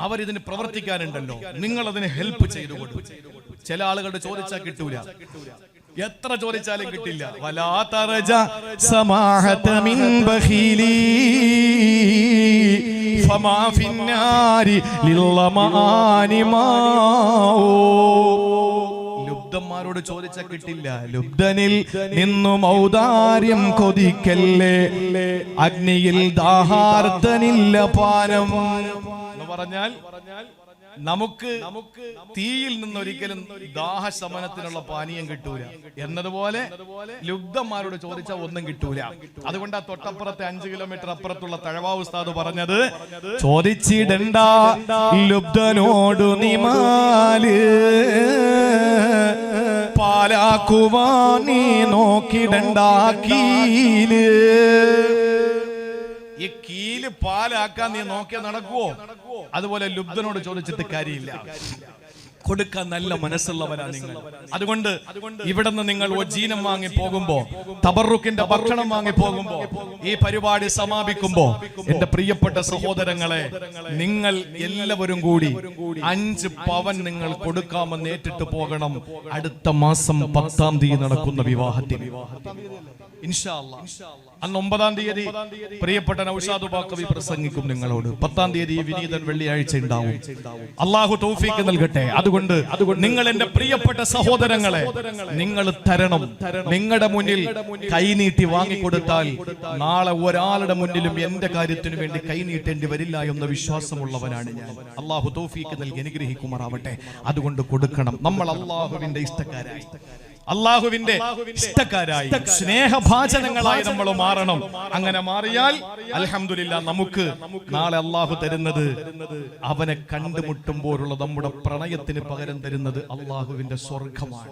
അവരിതിന് പ്രവർത്തിക്കാനുണ്ടല്ലോ, നിങ്ങൾ അതിന് ഹെൽപ്പ് ചെയ്തു കൊടുക്കും. ചില ആളുകളുടെ ചോദിച്ചാൽ കിട്ടൂല, എത്ര ചോദിച്ചാലും കിട്ടില്ല. വലാ തറജ സമാഹത മിൻ ബഖീലി ഫമാ ഫിന്നാരി ലില്ലമാനി മാ. ലുബ്ധന്മാരോട് ചോദിച്ചാൽ കിട്ടില്ല. ലുബ്ധനിൽ നിന്നും ഔദാര്യം കൊതിക്കല്ലേ, അഗ്നിയിൽ ദാഹാർത്തനില്ല പാനം എന്ന് പറഞ്ഞാൽ നമുക്ക് തീയിൽ നിന്നൊരിക്കലും ദാഹശമനത്തിനുള്ള പാനീയം കിട്ടൂല എന്നതുപോലെ ലുബ്ധന്മാരോട് ചോദിച്ചാൽ ഒന്നും കിട്ടൂല. അതുകൊണ്ട് ആ തൊട്ടപ്പുറത്തെ 5 കിലോമീറ്റർ അപ്പുറത്തുള്ള തഴവാ ഉസ്താദ് പറഞ്ഞത്, ചോദിച്ചിടണ്ട ലുബ്ധനോടു നിമാല്, പാലാക്കുവാൻ നീ നോക്കിടണ്ടാക്കീല്. ഈ കീല് പാലാക്കാൻ നീ നോക്കിയാ നടക്കുവോ? അതുപോലെ ലുബ്ധനോട് ചോദിച്ചിട്ട് കാര്യമില്ല. കൊടുക്കാൻ നല്ല മനസ്സുള്ളവരാ നിങ്ങൾ. അതുകൊണ്ട് ഇവിടെ നിന്ന് നിങ്ങൾ ഒജീനം വാങ്ങി പോകുമ്പോ, തബറുക്കിന്റെ ഭക്ഷണം വാങ്ങി പോകുമ്പോ, ഈ പരിപാടി സമാപിക്കുമ്പോ, എന്റെ പ്രിയപ്പെട്ട സഹോദരങ്ങളെ, നിങ്ങൾ എല്ലാവരും കൂടി 5 പവൻ നിങ്ങൾ കൊടുക്കാമെന്ന് ഏറ്റിട്ട് പോകണം. അടുത്ത മാസം 10-ാം തീയതി നടക്കുന്ന വിവാഹത്തിൽ ഇൻഷാ അല്ലാഹ്. അന്ന് 9-ാം തീയതി പ്രിയപ്പെട്ട നൗഷാദ് ബാക്കവി പ്രസംഗിക്കും നിങ്ങളോട്. 10-ാം തീയതി വിനീതൻ വെള്ളിയാഴ്ച ഉണ്ടാവും. അള്ളാഹു തൗഫീഖ് നൽകട്ടെ. അതുകൊണ്ട് നിങ്ങൾ എന്റെ പ്രിയപ്പെട്ട സഹോദരങ്ങളെ, നിങ്ങൾ തരണം. നിങ്ങളുടെ മുന്നിൽ കൈനീട്ടി വാങ്ങിക്കൊടുത്താൽ നാളെ ഒരാളുടെ മുന്നിലും എന്റെ കാര്യത്തിനു വേണ്ടി കൈനീട്ടേണ്ടി വരില്ല എന്ന വിശ്വാസമുള്ളവനാണ് ഞാൻ. അള്ളാഹു തൗഫീഖ് നൽകി അനുഗ്രഹിക്കുമാറാവട്ടെ. അതുകൊണ്ട് കൊടുക്കണം. നമ്മൾ അള്ളാഹുവിന്റെ ഇഷ്ടക്കാരായി, അള്ളാഹുവിന്റെ ഇഷ്ടക്കാരായി, സ്നേഹഭാചനങ്ങളായി നമ്മൾ മാറണം. അങ്ങനെ മാറിയാൽ അൽഹംദുലില്ലാഹ് നമുക്ക് നാളെ അള്ളാഹു തരുന്നത്, അവനെ കണ്ടുമുട്ടുമ്പോഴുള്ള നമ്മുടെ പ്രണയത്തിന് പകരം തരുന്നത് അള്ളാഹുവിന്റെ സ്വർഗമാണ്.